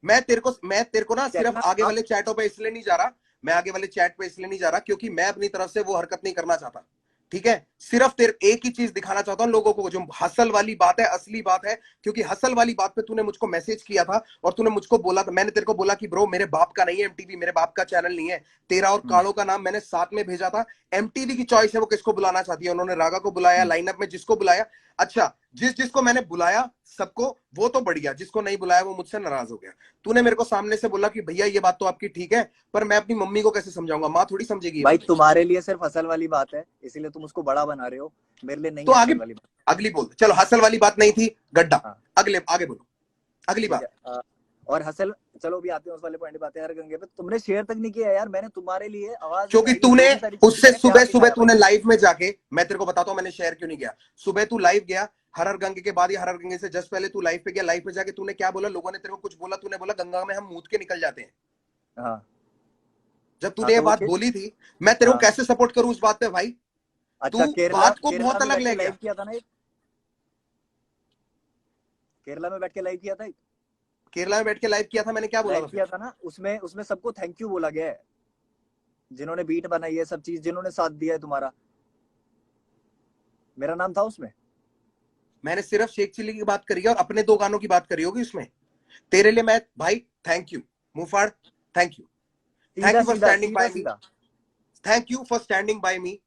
मैं तेरे को ना सिर्फ कहना आगे आप, वाले चैटों पे इसलिए नहीं जा रहा, मैं आगे वाले चैट पे इसलिए नहीं जा रहा क्योंकि मैं अपनी तरफ से वो हरकत नहीं करना चाहता। ठीक है, सिर्फ तेरे एक ही चीज दिखाना चाहता हूं लोगों को, जो हसल वाली बात है, असली बात है। क्योंकि हसल वाली बात पे तूने मुझको मैसेज किया था और तूने मुझको बोला था, मैंने तेरे को बोला कि ब्रो मेरे बाप का नहीं है एमटीवी, मेरे बाप का चैनल नहीं है। तेरा और काड़ो का नाम मैंने साथ में भेजा था। एमटीवी की चॉइस है वो किसको बुलाना चाहती है, उन्होंने रागा को बुलाया, लाइनअप में जिसको बुलाया। अच्छा, जिसको मैंने बुलाया सबको, वो तो बढ़िया, जिसको नहीं बुलाया वो मुझसे नाराज हो गया। तूने मेरे को सामने से बोला कि भैया ये बात तो आपकी ठीक है, पर मैं अपनी मम्मी को कैसे समझाऊंगा, माँ थोड़ी समझेगी ये भाई बात। तुम्हारे लिए सिर्फ हसल वाली बात है, इसीलिए तुम उसको बड़ा बना रहे हो, मेरे लिए नहीं तो है आगे हसल वाली बात। अगली बोल, चलो हसल वाली बात नहीं थी, गड्ढा। हाँ अगले आगे बोलो, अगली ठीक बात। है, और हसल, चलो भी आते हैं उस वाले पॉइंट पे आते हैं। हर गंगे पे तुमने शेयर तक नहीं किया यार, मैंने तुम्हारे लिए आवाज क्योंकि उठाई है, तूने जो भी सारी चीजें उससे मैंने सुबह प्यार सुबह दिखाया भाई। तूने लाइव में जाके, मैं तेरे को बताता हूं मैंने शेयर क्यों नहीं किया। सुबह तू लाइव गया, हर हर गंगे के बाद या हर हर गंगे से जस्ट पहले तू लाइव पे गया। लाइव पे जाके तूने क्या बोला, लोगों ने तेरे को कुछ बोला, तूने बोला गंगा में हम मूत के निकल जाते हैं। हाँ जब हाँ, तूने ये तो वो बात बोली थी, मैं तेरे को हाँ कैसे सपोर्ट करूं उस बात पे भाई? अच्छा, तू केरला बात को केरला बहुत में अलग बैठ के ले लाइव गया। किया था ना एक, केरला में बैठ के लाइव किया था एक, केरला में बैठ के लाइव किया था, मैंने क्या बोला लाइव था फिर? किया था ना, उसमें उसमें सबको थैंक यू बोला गया है, जिन्होंने बीट बनाई है, सब चीज जिन्होंने साथ दिया है तुम्हारा, मेरा नाम था उसमें। मैंने सिर्फ शेख चिल्ली की बात करी है और अपने 2 गानों की बात करी होगी उसमें। तेरे लिए मैं भाई थैंक यू मुफाड़, थैंक यू, थैंक सीधा यू फॉर सीधा स्टैंडिंग सीधा बाय मी, सीधा। Thank you for standing by me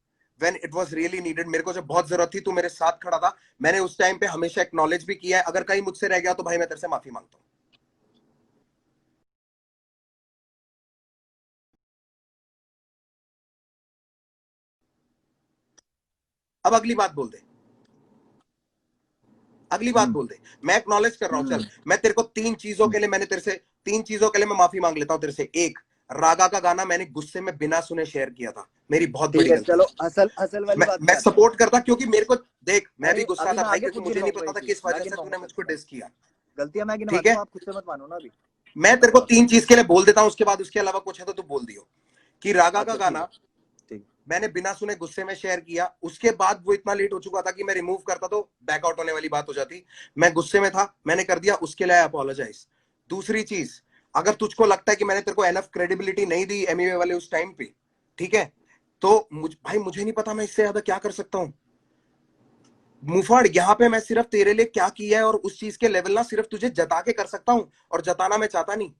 when it was really needed. मेरे को जब बहुत जरूरत थी तू मेरे साथ खड़ा था। मैंने उस टाइम पे हमेशा एक्नॉलेज भी किया है। अगर कहीं मुझसे रह गया तो भाई मैं तेरे से माफी मांगता हूं। अब अगली बात बोल दे, अगली बात बोल दे। मैं एक्नॉलेज कर रहा हूं, चल मैं तेरे को 3 चीजों के लिए, मैंने तेरे से 3 चीजों के लिए मैं माफी मांग लेता हूं तेरे से। एक, रागा का गाना मैंने गुस्से में बिना सुने शेयर किया था, मेरी बहुत ठीक बड़ी है, गलती चलो थी। असल वाली बात पे मैं आते हैं। सपोर्ट करता क्योंकि मेरे को देख, मैं भी नहीं गुस्सा अभी था मैं भाई, आगे क्योंकि खुद मुझे नहीं गिनवाऊंगा ये पता था चीज, किस मैं वजह से तूने गिनवाऊंगा मुझको डिस किया। गलतियां मैं ठीक गिनवाता है, हूँ, आप खुद से मत मानो ना अभी। मैं तेरे को 3 चीज के लिए बोल देता हूं, उसके बाद उसके अलावा कुछ है तो तू बोल दियो। कि रागा का अच्छा ठीक है, गाना ठीक। मैंने बिना सुने गुस्से में शेयर किया। उसके बाद वो इतना लेट हो चुका था कि मैं रिमूव करता तो बैकआउट होने वाली बात हो जाती। मैं गुस्से में था, मैंने कर दिया, उसके लिए अपोलोजाइज। दूसरी चीज, अगर तुझको लगता है कि मैंने तेरे को एनफ क्रेडिबिलिटी नहीं दी एमईए वाले उस टाइम पे, ठीक है, तो भाई मुझे नहीं पता मैं इससे ज्यादा क्या कर सकता हूं। मुफाड़, यहाँ पे मैं सिर्फ तेरे लिए क्या किया है और उस चीज के लेवल ना सिर्फ तुझे जता के कर सकता हूं, और जताना मैं चाहता नहीं।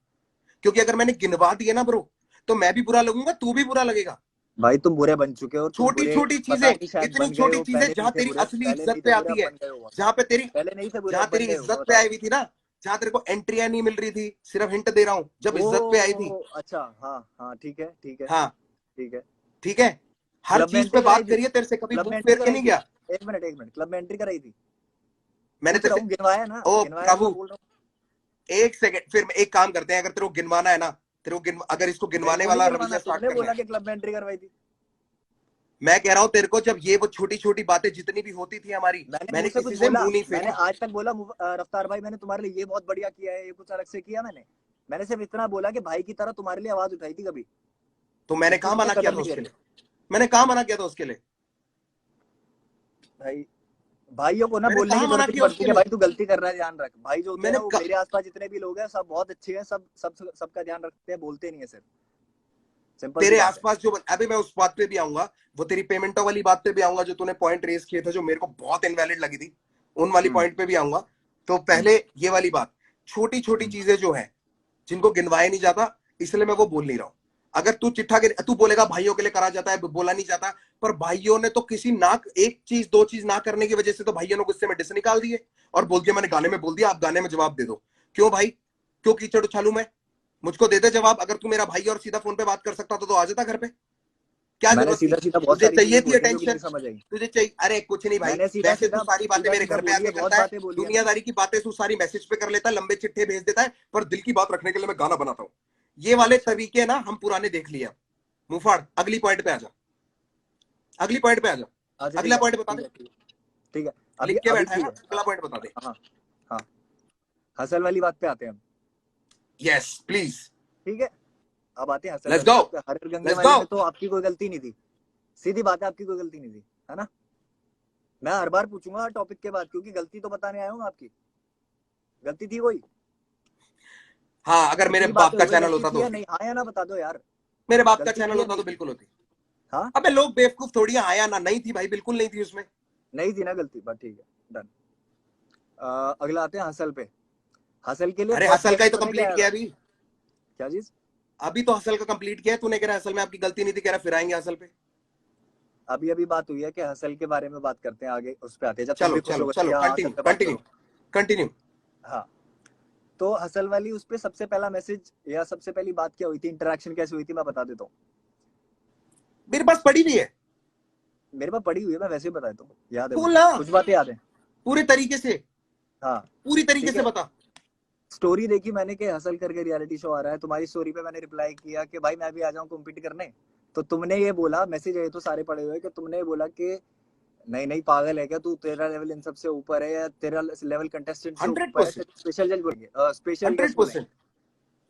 क्योंकि अगर मैंने गिनवा दिए ना ब्रो, तो मैं भी बुरा लगूंगा, तू भी बुरा लगेगा। भाई तुम बुरे बन चुके हो, तुम छोटी बुरे छोटी पता चीजें, नहीं शायद इतनी बन गए छोटी हो, चीजें पहले नहीं जहां थे तेरी बुरे, असली पहले इज्जत नहीं पे थे बुरे, आती अब है, बन गए हो, जहां पे तेरी पहले नहीं थे बुरे, जहां अब तेरी बन गए हो, मैं इज्जत पे बता रहा आई हुई थी ना, जहां तेरे को एंट्रियां नहीं मिल रही थी, सिर्फ हिंट दे रहा हूं, जब इज्जत पे आई थी। हूँ। ओ अच्छा, हाँ हाँ ठीक है ठीक है हाँ, ठीक है। ठीक है, हर क्लब में चीज पे एंट्री कराई बात थी, करिए, तेरे से कभी क्लब में मुंह एंट्री फेर के कराई नहीं थी, गया एक मिनट क्लब में एंट्री कराई थी, मैंने पूछ तेरे रहा से। हूँ, ओ गिनवाया तो मैं प्रभु, बोल रहा हूँ। एक सेकंड, फिर एक काम करते हैं, अगर तेरे को गिनवाना है ना, तेरे को अगर इसको मेरे गिनवाने को नहीं वाला गिनवाना, रवैया स्टार्ट तुमने करना बोला है, कि क्लब में एंट्री करवाई थी। मैं कह रहा हूं तेरे को, जब ये वो छोटी छोटी बातें जितनी भी होती थी हमारी, मैंने मुंह मैंने से कुछ किसी से बोला, मुंह नहीं मैंने फेरा। आज तक बोला रफ्तार भाई मैंने तुम्हारे लिए ये बहुत बढ़िया किया है, ये कुछ अलग से किया मैंने सिर्फ इतना बोला कि भाई की तरह तुम्हारे लिए आवाज उठाई थी कभी, तो मैंने इससे कहा ऊपर मना किया कदम था नहीं उसके करी। लिए? मैंने कहा मना किया था उसके लिए? भाई भाइयों को ना मैंने बोलने की कहा मना जरूरत नहीं किया पड़ती उसके कि लिए? भाई तू गलती कर रहा है, ध्यान रख। भाई जो होते हैं मैंने ना, वो कहा, मेरे आसपास जितने भी लोग हैं सब बहुत अच्छे हैं, सबका ध्यान रखते हैं, बोलते नहीं है सिर्फ, सिंपल सी तेरे बात है। आसपास जो, अभी मैं उस बात पे भी आऊंगा, वो तेरी पेमेंटों वाली बात पे भी आऊंगा, जो तूने पॉइंट रेज किए थे जो मेरे को बहुत इनवैलिड लगी थी, उन वाली हम्म पॉइंट पे भी आऊंगा। तो हम्म पहले ये वाली बात, छोटी छोटी हम्म चीजें जो है, जिनको गिनवाया नहीं जाता, इसलिए मैं वो बोल नहीं रहा हूं। अगर तू तू बोलेगा भाइयों के लिए करा जाता है, बोला नहीं जाता, पर भाइयों ने तो किसी ना, एक चीज 2 चीज ना करने की वजह से तो भाइयों ने गुस्से में डिस निकाल दिए और बोल दिया, मैंने गाने में बोल दिया, आप गाने में जवाब दे दो। क्यों भाई, क्यों कीचड़ उछालूं मैं? मुझको दे दे जवाब। अगर तू मेरा भाई और सीधा फोन पे बात कर सकता तो आ जाता घर पे। क्या मैंने जरूरत थी? सीधा सीधा बहुत तुझे सारी चाहिए चीजें थी बोली हैं जो कि अटेंशन, नहीं समझ आई। तुझे चाहिए, अरे कुछ नहीं भाई, मैंने सीधा वैसे तू सीधा सारी बातें सीधा मेरे सीधा घर पे बोली आके है, बहुत करता है, बातें बोली है मैंने। दुनियादारी की बातें तू सारी मैसेज पे कर लेता है, लंबे चिट्ठे भेज देता है, पर दिल की बात रखने के लिए मैं गाना बनाता हूँ। ये वाले अच्छा तरीके ना हम पुराने देख लिए। मुफाड़, अगली पॉइंट पे आ जा, अगली पॉइंट पे आ जा, अच्छा, ठीक अगला है पॉइंट बता ठीक दे, है ठीक है ठीक है। अभी लिख के अभी बैठा है ठीक ना, है। अगला पॉइंट बता दे। हाँ हाँ, हसल वाली बात पे आते हैं हम। यस प्लीज, ठीक है, अब आते हैं हसल लेट्स वाली गो, बात पे। हर गंगे लेट्स वाले गो। में तो आपकी कोई गलती नहीं थी। सीधी बात है, आपकी कोई गलती नहीं थी, है ना? मैं हर बार पूछूंगा हर टॉपिक के बाद, क्योंकि गलती तो बताने आया हूँ आपकी। गलती थी कोई? हाँ, अगर मेरे इतनी बाप बातें का हो गई, चैनल गलती होता थी तो, या नहीं? हाँ या ना बता दो यार। मेरे बाप का गलती चैनल थी या होता तो नहीं थी? बिल्कुल होती। हाँ, अबे लोग बेवकूफ थोड़ी हैं, आया ना, नहीं थी भाई, बिल्कुल नहीं थी उसमें। नहीं थी ना गलती, बट ठीक है, डन। अगला आते हैं हसल पे। हसल के लिए अरे थॉट हसल का ही प्रोसेस तो पता है क्या कंप्लीट आया किया था? अभी, क्या चीज? अभी तो हसल का कंप्लीट किया है। तूने कह रहा हसल में आपकी गलती नहीं थी, कह रहा फिर आएंगे हसल पे। अभी अभी बात हुई है कि हसल के बारे में बात करते हैं, आगे उस पे आते हैं, जब तुम चलो भी खुश चलो हो गए चलो, कि हाँ हसल कंटिन्यू पे बात कंटिन्यू करो। कंटिन्यू। हाँ, तो हसल वाली उस पे सबसे पहला मैसेज या सबसे पहली बात क्या हुई थी, इंटरेक्शन कैसे हुई थी, मैं बता देता हूँ। मेरे पास पड़ी भी है, मेरे पास पड़ी हुई है, मैं वैसे ही बता देता हूँ, याद है बोल मुझे, ना, कुछ बातें याद है। पूरे तरीके से, हाँ, पूरी तरीके ठीक से है। बता। स्टोरी देखी मैंने कि हसल करके रियलिटी शो आ रहा है, तुम्हारी स्टोरी पे मैंने रिप्लाई किया कि भाई मैं भी आ जाऊं कॉम्पीट करने। तो तुमने ये बोला, मैसेज आए तो सारे पड़े हुए, कि तुमने ये बोला कि नहीं नहीं पागल है क्या तू, तेरा लेवल इन सबसे ऊपर है, या तेरा लेवल कंटेस्टेंट से हंड्रेड ऊपर है, परसेंट तेरे स्पेशल जज बोलेंगे, स्पेशल हंड्रेड गेस्ट बोलेंगे। परसेंट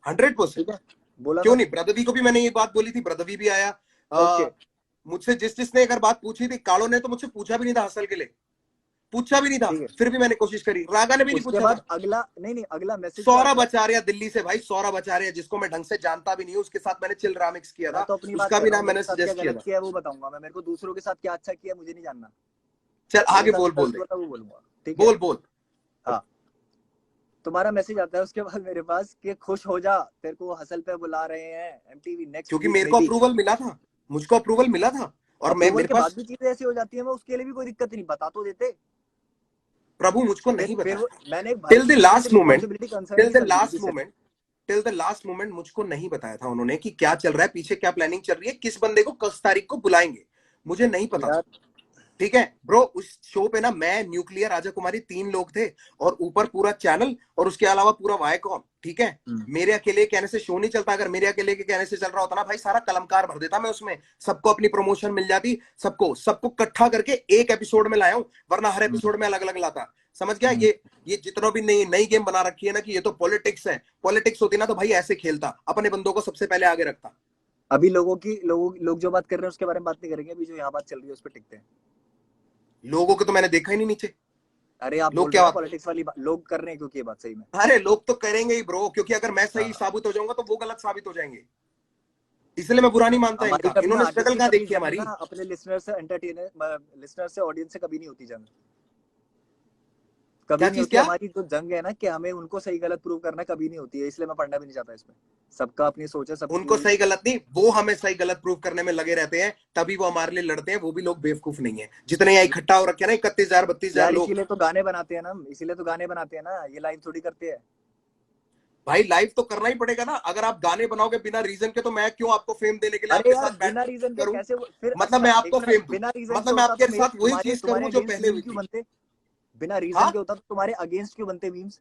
100%। ठीक है, बोला क्यों था। नहीं, ब्रदवी को भी मैंने ये बात बोली थी, ब्रदवी भी आया। ओके, मुझसे जिसने अगर बात पूछी थी, कालो ने तो मुझसे पूछा भी नहीं था हसल के लिए, पूछा भी नहीं था, ठीक है। फिर भी मैंने कोशिश करी। रागा ने भी नहीं उसके पूछा बाद था। अगला, नहीं नहीं, अगला मैसेज क्या सौरभ आता है? आचार्य दिल्ली से, भाई सौरभ आचार्य, जिसको मैं ढंग से जानता भी नहीं हूँ, उसके साथ मैंने चिल रामिक्स किया मैं था, तो अपनी बात उसका कर भी रहा हूँ, नाम मेरे मैंने साथ क्या सजेस्ट किया गलत था। किया है वो बताऊंगा मैं, मेरे को दूसरों के साथ क्या अच्छा किया मुझे नहीं जानना। चल मेरे आगे साथ बोल, जो बोल गलत दे, हुआ था वो बोलूंगा, ठीक है। बोल बोल। हाँ, तुम्हारा मैसेज आता है उसके बाद मेरे पास कि खुश हो जा, तेरे को हसल पे बुला रहे हैं एमटीवी नेक्स्ट क्योंकि वीक मेरे में को भी। अप्रूवल मिला था, मुझको अप्रूवल मिला था, और मैं, अप्रूवल मेरे के बाद पास, भी चीजें ऐसी हो जाती है, मैं उसके लिए भी कोई दिक्कत नहीं, बता तो देते। प्रभु मुझको फिर नहीं फिर बताया था, मैंने भाई टिल द किसी से last moment, responsibility till concern the कर दी थी लास्ट किसी से। Moment, till the last moment मुझको नहीं बताया था उन्होंने कि क्या चल रहा है पीछे, क्या प्लानिंग चल रही है, किस बंदे को किस तारीख को बुलाएंगे, मुझे नहीं पता था। यार, ठीक है ब्रो, उस शो पे ना मैं, न्यूक्लियर, राजा कुमारी, 3 लोग थे, और ऊपर पूरा चैनल, और उसके अलावा पूरा वायकॉम। ठीक है, मेरे अकेले कहने से शो नहीं चलता, अगर मेरे अकेले के कहने से चल रहा होता ना भाई, सारा कलमकार भर देता मैं उसमें, सबको अपनी प्रमोशन मिल जाती, सबको सबको इकट्ठा करके एक एपिसोड में लाया हूं, वरना हर एपिसोड में अलग अलग लाता। समझ गया? ये जितना भी नई नई गेम बना रखी है ना कि ये तो पॉलिटिक्स है, पॉलिटिक्स होती ना तो भाई ऐसे खेलता, अपने बंदों को सबसे पहले आगे रखता। अभी लोग जो बात कर रहे हैं उसके बारे में बात नहीं करेंगे, अभी जो यहाँ बात चल रही है उस पर टिकते हैं। लोगों को तो मैंने देखा ही नहीं नीचे, अरे आप लोग बोल रहे क्या हो ना बात, पॉलिटिक्स वाली बात, लोग कर रहे हैं क्योंकि ये बात सही में। अरे लोग तो करेंगे ही ब्रो, क्योंकि अगर मैं सही हाँ, साबित हो जाऊंगा तो वो गलत साबित हो जाएंगे, इसलिए मैं बुरा नहीं मानता हमारी इनका, कभी ना इन्होंने आगे स्ट्रगल की कहाँ कभी देखी है जंग हमारी। ना अपने लिसनर से एंटरटेनर, लिसनर से ऑडियंस से कभी नहीं होती जंग, कभी क्या नहीं चीज, होती। क्या? हमारी जो जंग है ना कि हमें उनको सही गलत प्रूव करना, कभी नहीं होती है, इसलिए मैं पढ़ना भी नहीं चाहता इसमें। सबका अपनी सोच है उनको सबकी। सही गलत नहीं, वो हमें सही गलत प्रूव करने में लगे रहते हैं, तभी वो हमारे लिए लड़ते हैं। वो भी लोग बेवकूफ नहीं है, जितने यहाँ इकट्ठा हो रखे हैं ना, 31,000 32,000 यार लोग। इसीलिए तो गाने बनाते हैं ना हम, इसीलिए तो गाने बनाते हैं ना, ये लाइव थोड़ी करते हैं। भाई लाइव तो करना ही पड़ेगा ना, अगर आप गाने बनाओगे बिना रीजन के, तो मैं क्यों आपको फेम देने के लिए अरे आपके यार साथ बिना बैठ रीजन के करूं? कैसे फिर, मतलब मैं अच्छा एक आपको मिनट, फेम दूं, बिना रीजन के मतलब मैं होता तो आपके मेरे साथ वही तुम्हारे चीज तुम्हारे करूं जो अगेंस्ट पहले मीम हुई क्यों थी। बनते? बिना रीजन हाँ, के होता तो तुम्हारे अगेंस्ट क्यों बनते मीम्स?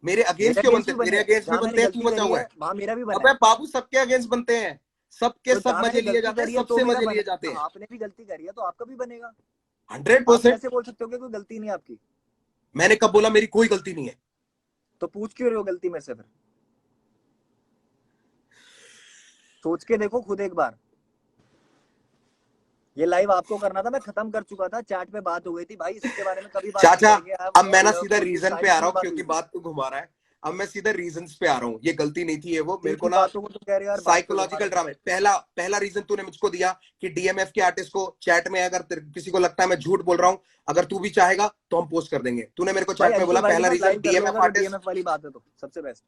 मेरे मेरे अगेंस्ट क्यों अगेंस्ट बनते? भी तेरे बने हैं, अगेंस्ट भी जहां मैंने बनते हैं, तू गलती बचा करी हुआ है है। वहां मेरा भी बना अबे है। बाबू, सबके अगेंस्ट बनते हैं, सबके तो सब जहां मजे मैंने लिए गलती जाते हैं, करी है तो सबसे मेरा मजे बना लिए है, जाते तो हैं। आपने भी गलती करी है तो आपका भी बनेगा। हंड्रेड आप परसेंट कैसे बोल सकते हो कि कोई गलती नहीं है आपकी? मैंने कब बोला मेरी कोई गलती नहीं है? तो पूछ क्यों रहे हो गलती मेरे से फिर? सोच के देखो खुद एक बार। ये लाइव आपको करना था, मैं खत्म कर चुका था, चैट पे बात हो गई थी भाई, इसके बारे में कभी बात नहीं चाचा, करेंगे। अब मैं ना लव सीधा फॉर यू रीजन पे साइड आ रहा में हूँ, बात हुई क्योंकि थी। बात तू घुमा रहा है। अब मैं सीधा रीजंस पे आ रहा हूँ, ये गलती नहीं थी, ये वो मेरे तीखी को ना बातों को तुम कह रहे हो यार, बात पे घुमा साइकोलॉजिकल रहे हो। ड्रामे। पहला पहला रीजन तूने मुझको दिया कि डीएमएफ के आर्टिस्ट को चैट में, अगर किसी को लगता है मैं झूठ बोल रहा हूँ, अगर तू भी चाहेगा तो हम पोस्ट कर देंगे। तूने मेरे को भाई चैट में अंकित बोला भाई के पहला साथ रीजन, लाइव कर लो अगर वो डीएमएफ वाली बात है तो सबसे best.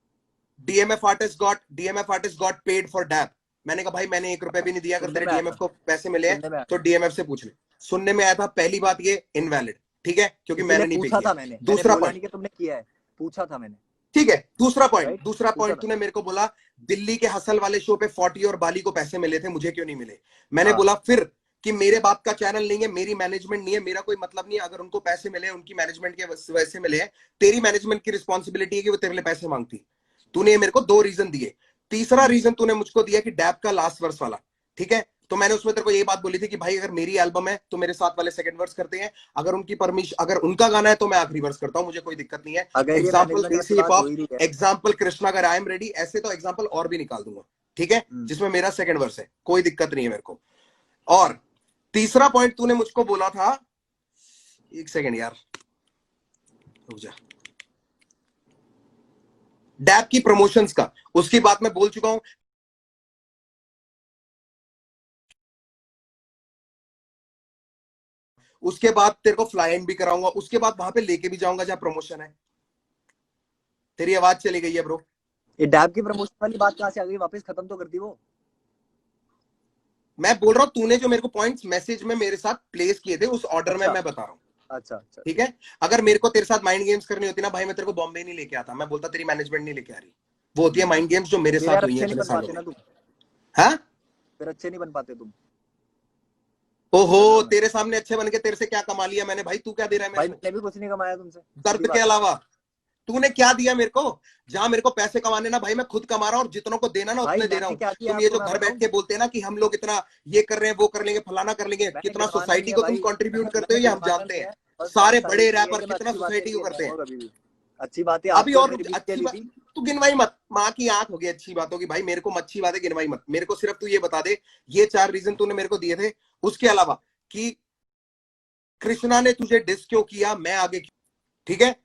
DMF artist got paid for dap. मैंने कहा भाई मैंने 1 रुपया भी नहीं दिया, अगर सुनने तेरे में आया डीएमएफ था, को पैसे मिले हैं सुनने में आया तो था। डीएमएफ से पूछ ले। सुनने में आया था, पहली बात ये इनवैलिड, ठीक है, क्योंकि इसीलिए मैंने नहीं पे पूछा किया। था मैंने दूसरा बोला पॉइंट, नहीं कि तुमने किया है, पूछा था मैंने। ठीक है, दूसरा Right? पॉइंट दूसरा तूने मेरे को बोला दिल्ली के हसल वाले शो पे 40 और बाली को पैसे मिले थे, मुझे क्यों नहीं मिले? मैंने हाँ। बोला फिर कि मेरे बाप का चैनल नहीं है, मेरी मैनेजमेंट नहीं है, मेरा कोई मतलब नहीं है। अगर उनको पैसे मिले, उनकी मैनेजमेंट के वजह से मिले हैं, तेरी मैनेजमेंट की रिस्पॉन्सिबिलिटी है कि वो तेरे लिए पैसे मांगती। तूने मेरे को 2 रीजन दिए। तीसरा रीजन तूने मुझको दिया कि डैप का लास्ट वर्स वाला, ठीक है, तो मैंने उसमें तेरे को यही बात बोली थी कि भाई अगर मेरी एल्बम है तो मेरे साथ वाले सेकंड वर्स करते हैं, अगर उनकी परमिशन, अगर उनका गाना है तो मैं आखिरी वर्स करता हूं, मुझे कोई दिक्कत नहीं है। अगर ये एग्जाम्पल मैनेजमेंट वाली देसी बात हिप हो हॉप, ही रही है, एग्जाम्पल कृष्णा का आई एम रेडी, ऐसे तो एग्जाम्पल और भी निकाल दूंगा, ठीक है, जिसमें मेरा सेकंड वर्स है, कोई दिक्कत नहीं है मेरे को। और तीसरा पॉइंट तूने मुझको बोला था, एक सेकंड यार रुक जा, डैप की प्रमोशंस का, उसकी बात मैं बोल चुका हूं। उसके बाद तेरे को फ्लाई इन भी कराऊंगा, उसके बाद वहां पे लेके भी जाऊंगा जहां प्रमोशन है। तेरी आवाज चली गई है ब्रो। ये डैब की प्रमोशन वाली बात कहां से आ गई? वापस खत्म तो कर दी वो। मैं बोल रहा हूं तूने जो मेरे को पॉइंट्स मैसेज में मेरे साथ प्लेस किए थे उस ऑर्डर में मैं बता रहा हूं। अच्छा अच्छा, ठीक है, अगर मेरे को तेरे साथ माइंड गेम्स करनी होती ना भाई, मैं तेरे को बॉम्बे नहीं लेके आता, मैं बोलता तेरी मैनेजमेंट नहीं लेके आ रही। वो होती है माइंड गेम्स जो मेरे साथ हुई है इतने सालों में। हाँ, फिर अच्छे नहीं बन पाते तुम। ओहो, तेरे सामने अच्छे बन के तेरे से क्या कमा लिया मैंने भाई? तू क्या दे रहा है भाई? मेरे को? मैंने भी कुछ नहीं कमाया तुमसे, दर्द के अलावा तूने क्या दिया मेरे को? जहां मेरे को पैसे कमाने ना भाई, मैं खुद कमा रहा हूँ, और जितनों को देना ना उतने दे रहा हूँ। तुम ये जो घर बैठ के बोलते हैं ना कि हम लोग इतना ये कर रहे हैं, वो कर लेंगे, फलाना कर लेंगे, कितना सोसाइटी को तुम कंट्रीब्यूट करते हो ये हम जानते हैं। सारे बड़े रैपर कितना सोसाइटी को करते हैं। अच्छी बात है। अभी और अच्छी बात तू गिनवाई मत, माँ की आंख हो गई अच्छी बातों की भाई, मेरे को अच्छी बातें गिनवाई मत। मेरे को सिर्फ तू ये बता दे, ये 4 रीजन तूने मेरे को दिए थे, उसके अलावा कि कृष्णा ने तुझे डिस क्यों किया, मैं आगे क्यों, ठीक है।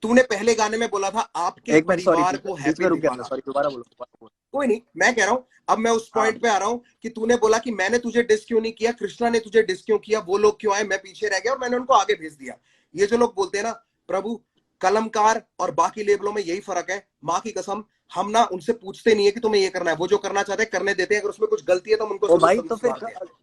तूने पहले गाने में बोला था आपके परिवार को हैप्पी दिवाला। सॉरी, दोबारा बोलो। कोई नहीं, मैं कह रहा हूं, अब मैं उस पॉइंट पे आ रहा हूं कि तूने बोला कि मैंने तुझे डिस क्यों नहीं किया, कृष्णा ने तुझे डिस क्यों किया, वो लोग क्यों आए, मैं पीछे रह गया और मैंने उनको आगे भेज दिया। ये जो लोग बोलते हैं ना प्रभु, कलमकार और बाकी लेबलों में यही फर्क है, माँ की कसम, हम ना उनसे पूछते नहीं है कि तुम्हें ये करना है, वो जो करना चाहते हैं करने देते हैं, अगर उसमें कुछ गलती है तो हम उनको भाई तो फिर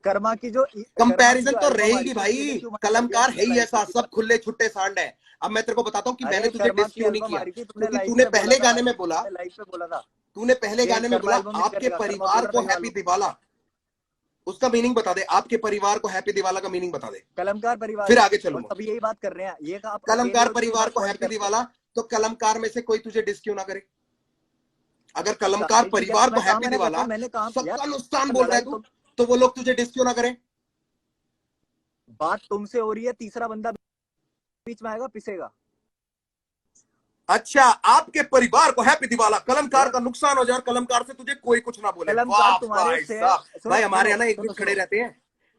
कर्मा की जो कंपैरिजन तो रहेगी भाई, कलमकार है ही ऐसा, सब खुले छुट्टे सांड है। अब मैं तेरे को बताता हूँ कि मैंने तुझे डिस क्यों नहीं किया, क्योंकि तूने पहले गाने में बोला, तूने पहले गाने में बोला आपके परिवार को हैप्पी दिवाला। उसका मीनिंग बता दे, आपके परिवार को हैप्पी दिवाला का मीनिंग बता दे। कलमकार परिवार, फिर आगे चलूंगा। अभी यही बात कर रहे हैं, ये कलमकार परिवार को हैप्पी दिवाला, तो कलमकार में से कोई तुझे डिस क्यों ना करे? अगर कलमकार परिवार को हैप्पी दिवाला सबका नुकसान बोल रहा है तू, तो वो लोग तुझे डिस क्यों ना करें? बात तुमसे हो रही है, तीसरा बंदा बीच में आएगा, पिसेगा। अच्छा, आपके परिवार को हैप्पी दिवाला, कलमकार का नुकसान हो जाए और कलमकार से तुझे कोई कुछ ना बोले। वाह भाई, हमारे यहाँ ना एक खड़े रहते हैं,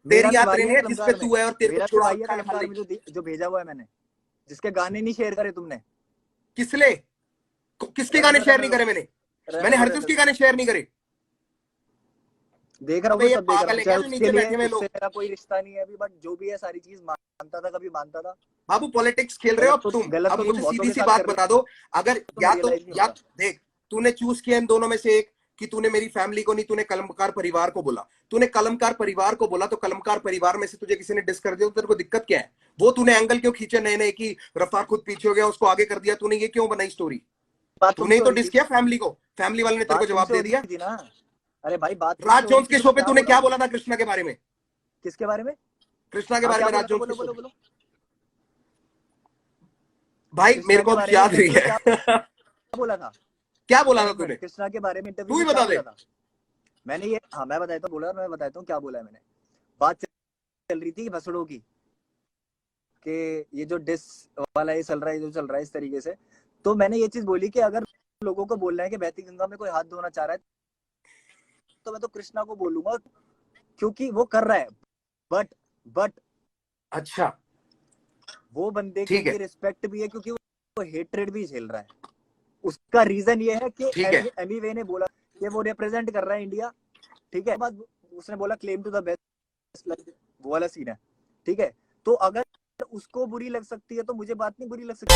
तेरी याद नहीं है जिसपे तू है और तेरे को छुड़ा रखा है कलमकार में जो भेजा हुआ है मैंने, जिसके गाने नहीं शेयर करे तुमने। किसने, किसके गाने शेयर नहीं करे? मैंने हरगिज के गाने शेयर नहीं करे। देख रहा हूँ, सब देख रहा हूँ, नीचे बैठे हुए लोग, मेरा कोई रिश्ता नहीं है अभी, बट जो भी है सारी चीज मानता था, कभी मानता था। बाबू पॉलिटिक्स खेल रहे हो अब तुम। अब मुझे सीधी सी बात बता दो, अगर या देख, तूने चूज किया इन दोनों में से एक, कि तूने मेरी फैमिली को नहीं, तूने कलमकार परिवार को बोला। तूने कलमकार परिवार को बोला तो कलमकार परिवार में से तुझे किसी ने डिस कर दिया तो तेरे को दिक्कत क्या है? वो तूने एंगल क्यों खींचे नए नए कि रफ्तार खुद पीछे हो गया उसको आगे कर दिया? तूने ये क्यों बनाई स्टोरी? तूने तो डिस किया फैमिली को, फैमिली वाले ने तेरे को जवाब दे दिया ना। अरे भाई, बात राज जोन्स के शो पे तूने क्या बोला था कृष्णा के बारे में? किसके बारे में? कृष्णा के बारे में, राज जोन्स के शो पे। भाई मेरे को याद नहीं है क्या बोला था, क्या बोला था तूने कृष्णा के बारे में? तू ही बता दे। मैंने ये, हाँ मैं बताता हूँ, बोला मैं बताता हूँ क्या बोला है मैंने। बात चल रही थी भसड़ों की, कि ये जो डिस वाला ये चल रहा है, जो चल रहा है इस तरीके से, तो मैंने ये चीज बोली कि अगर लोगों को बोलना है कि बहती गंगा में कोई हाथ धोना चाह रहा है तो मैं तो कृष्णा को बोलूंगा, क्योंकि वो कर रहा है। बट अच्छा, वो बंदे की रिस्पेक्ट भी है, क्योंकि वो हेट्रेड भी झेल रहा है। उसका रीजन ये है कि एमीवे ने बोला कि वो रिप्रेजेंट कर रहा है इंडिया, ठीक है। बाद उसने बोला क्लेम टू द बेस्ट, वो वाला सीन है, ठीक है। तो अगर उसको बुरी लग सकती है तो मुझे बात नहीं बुरी लग सकती।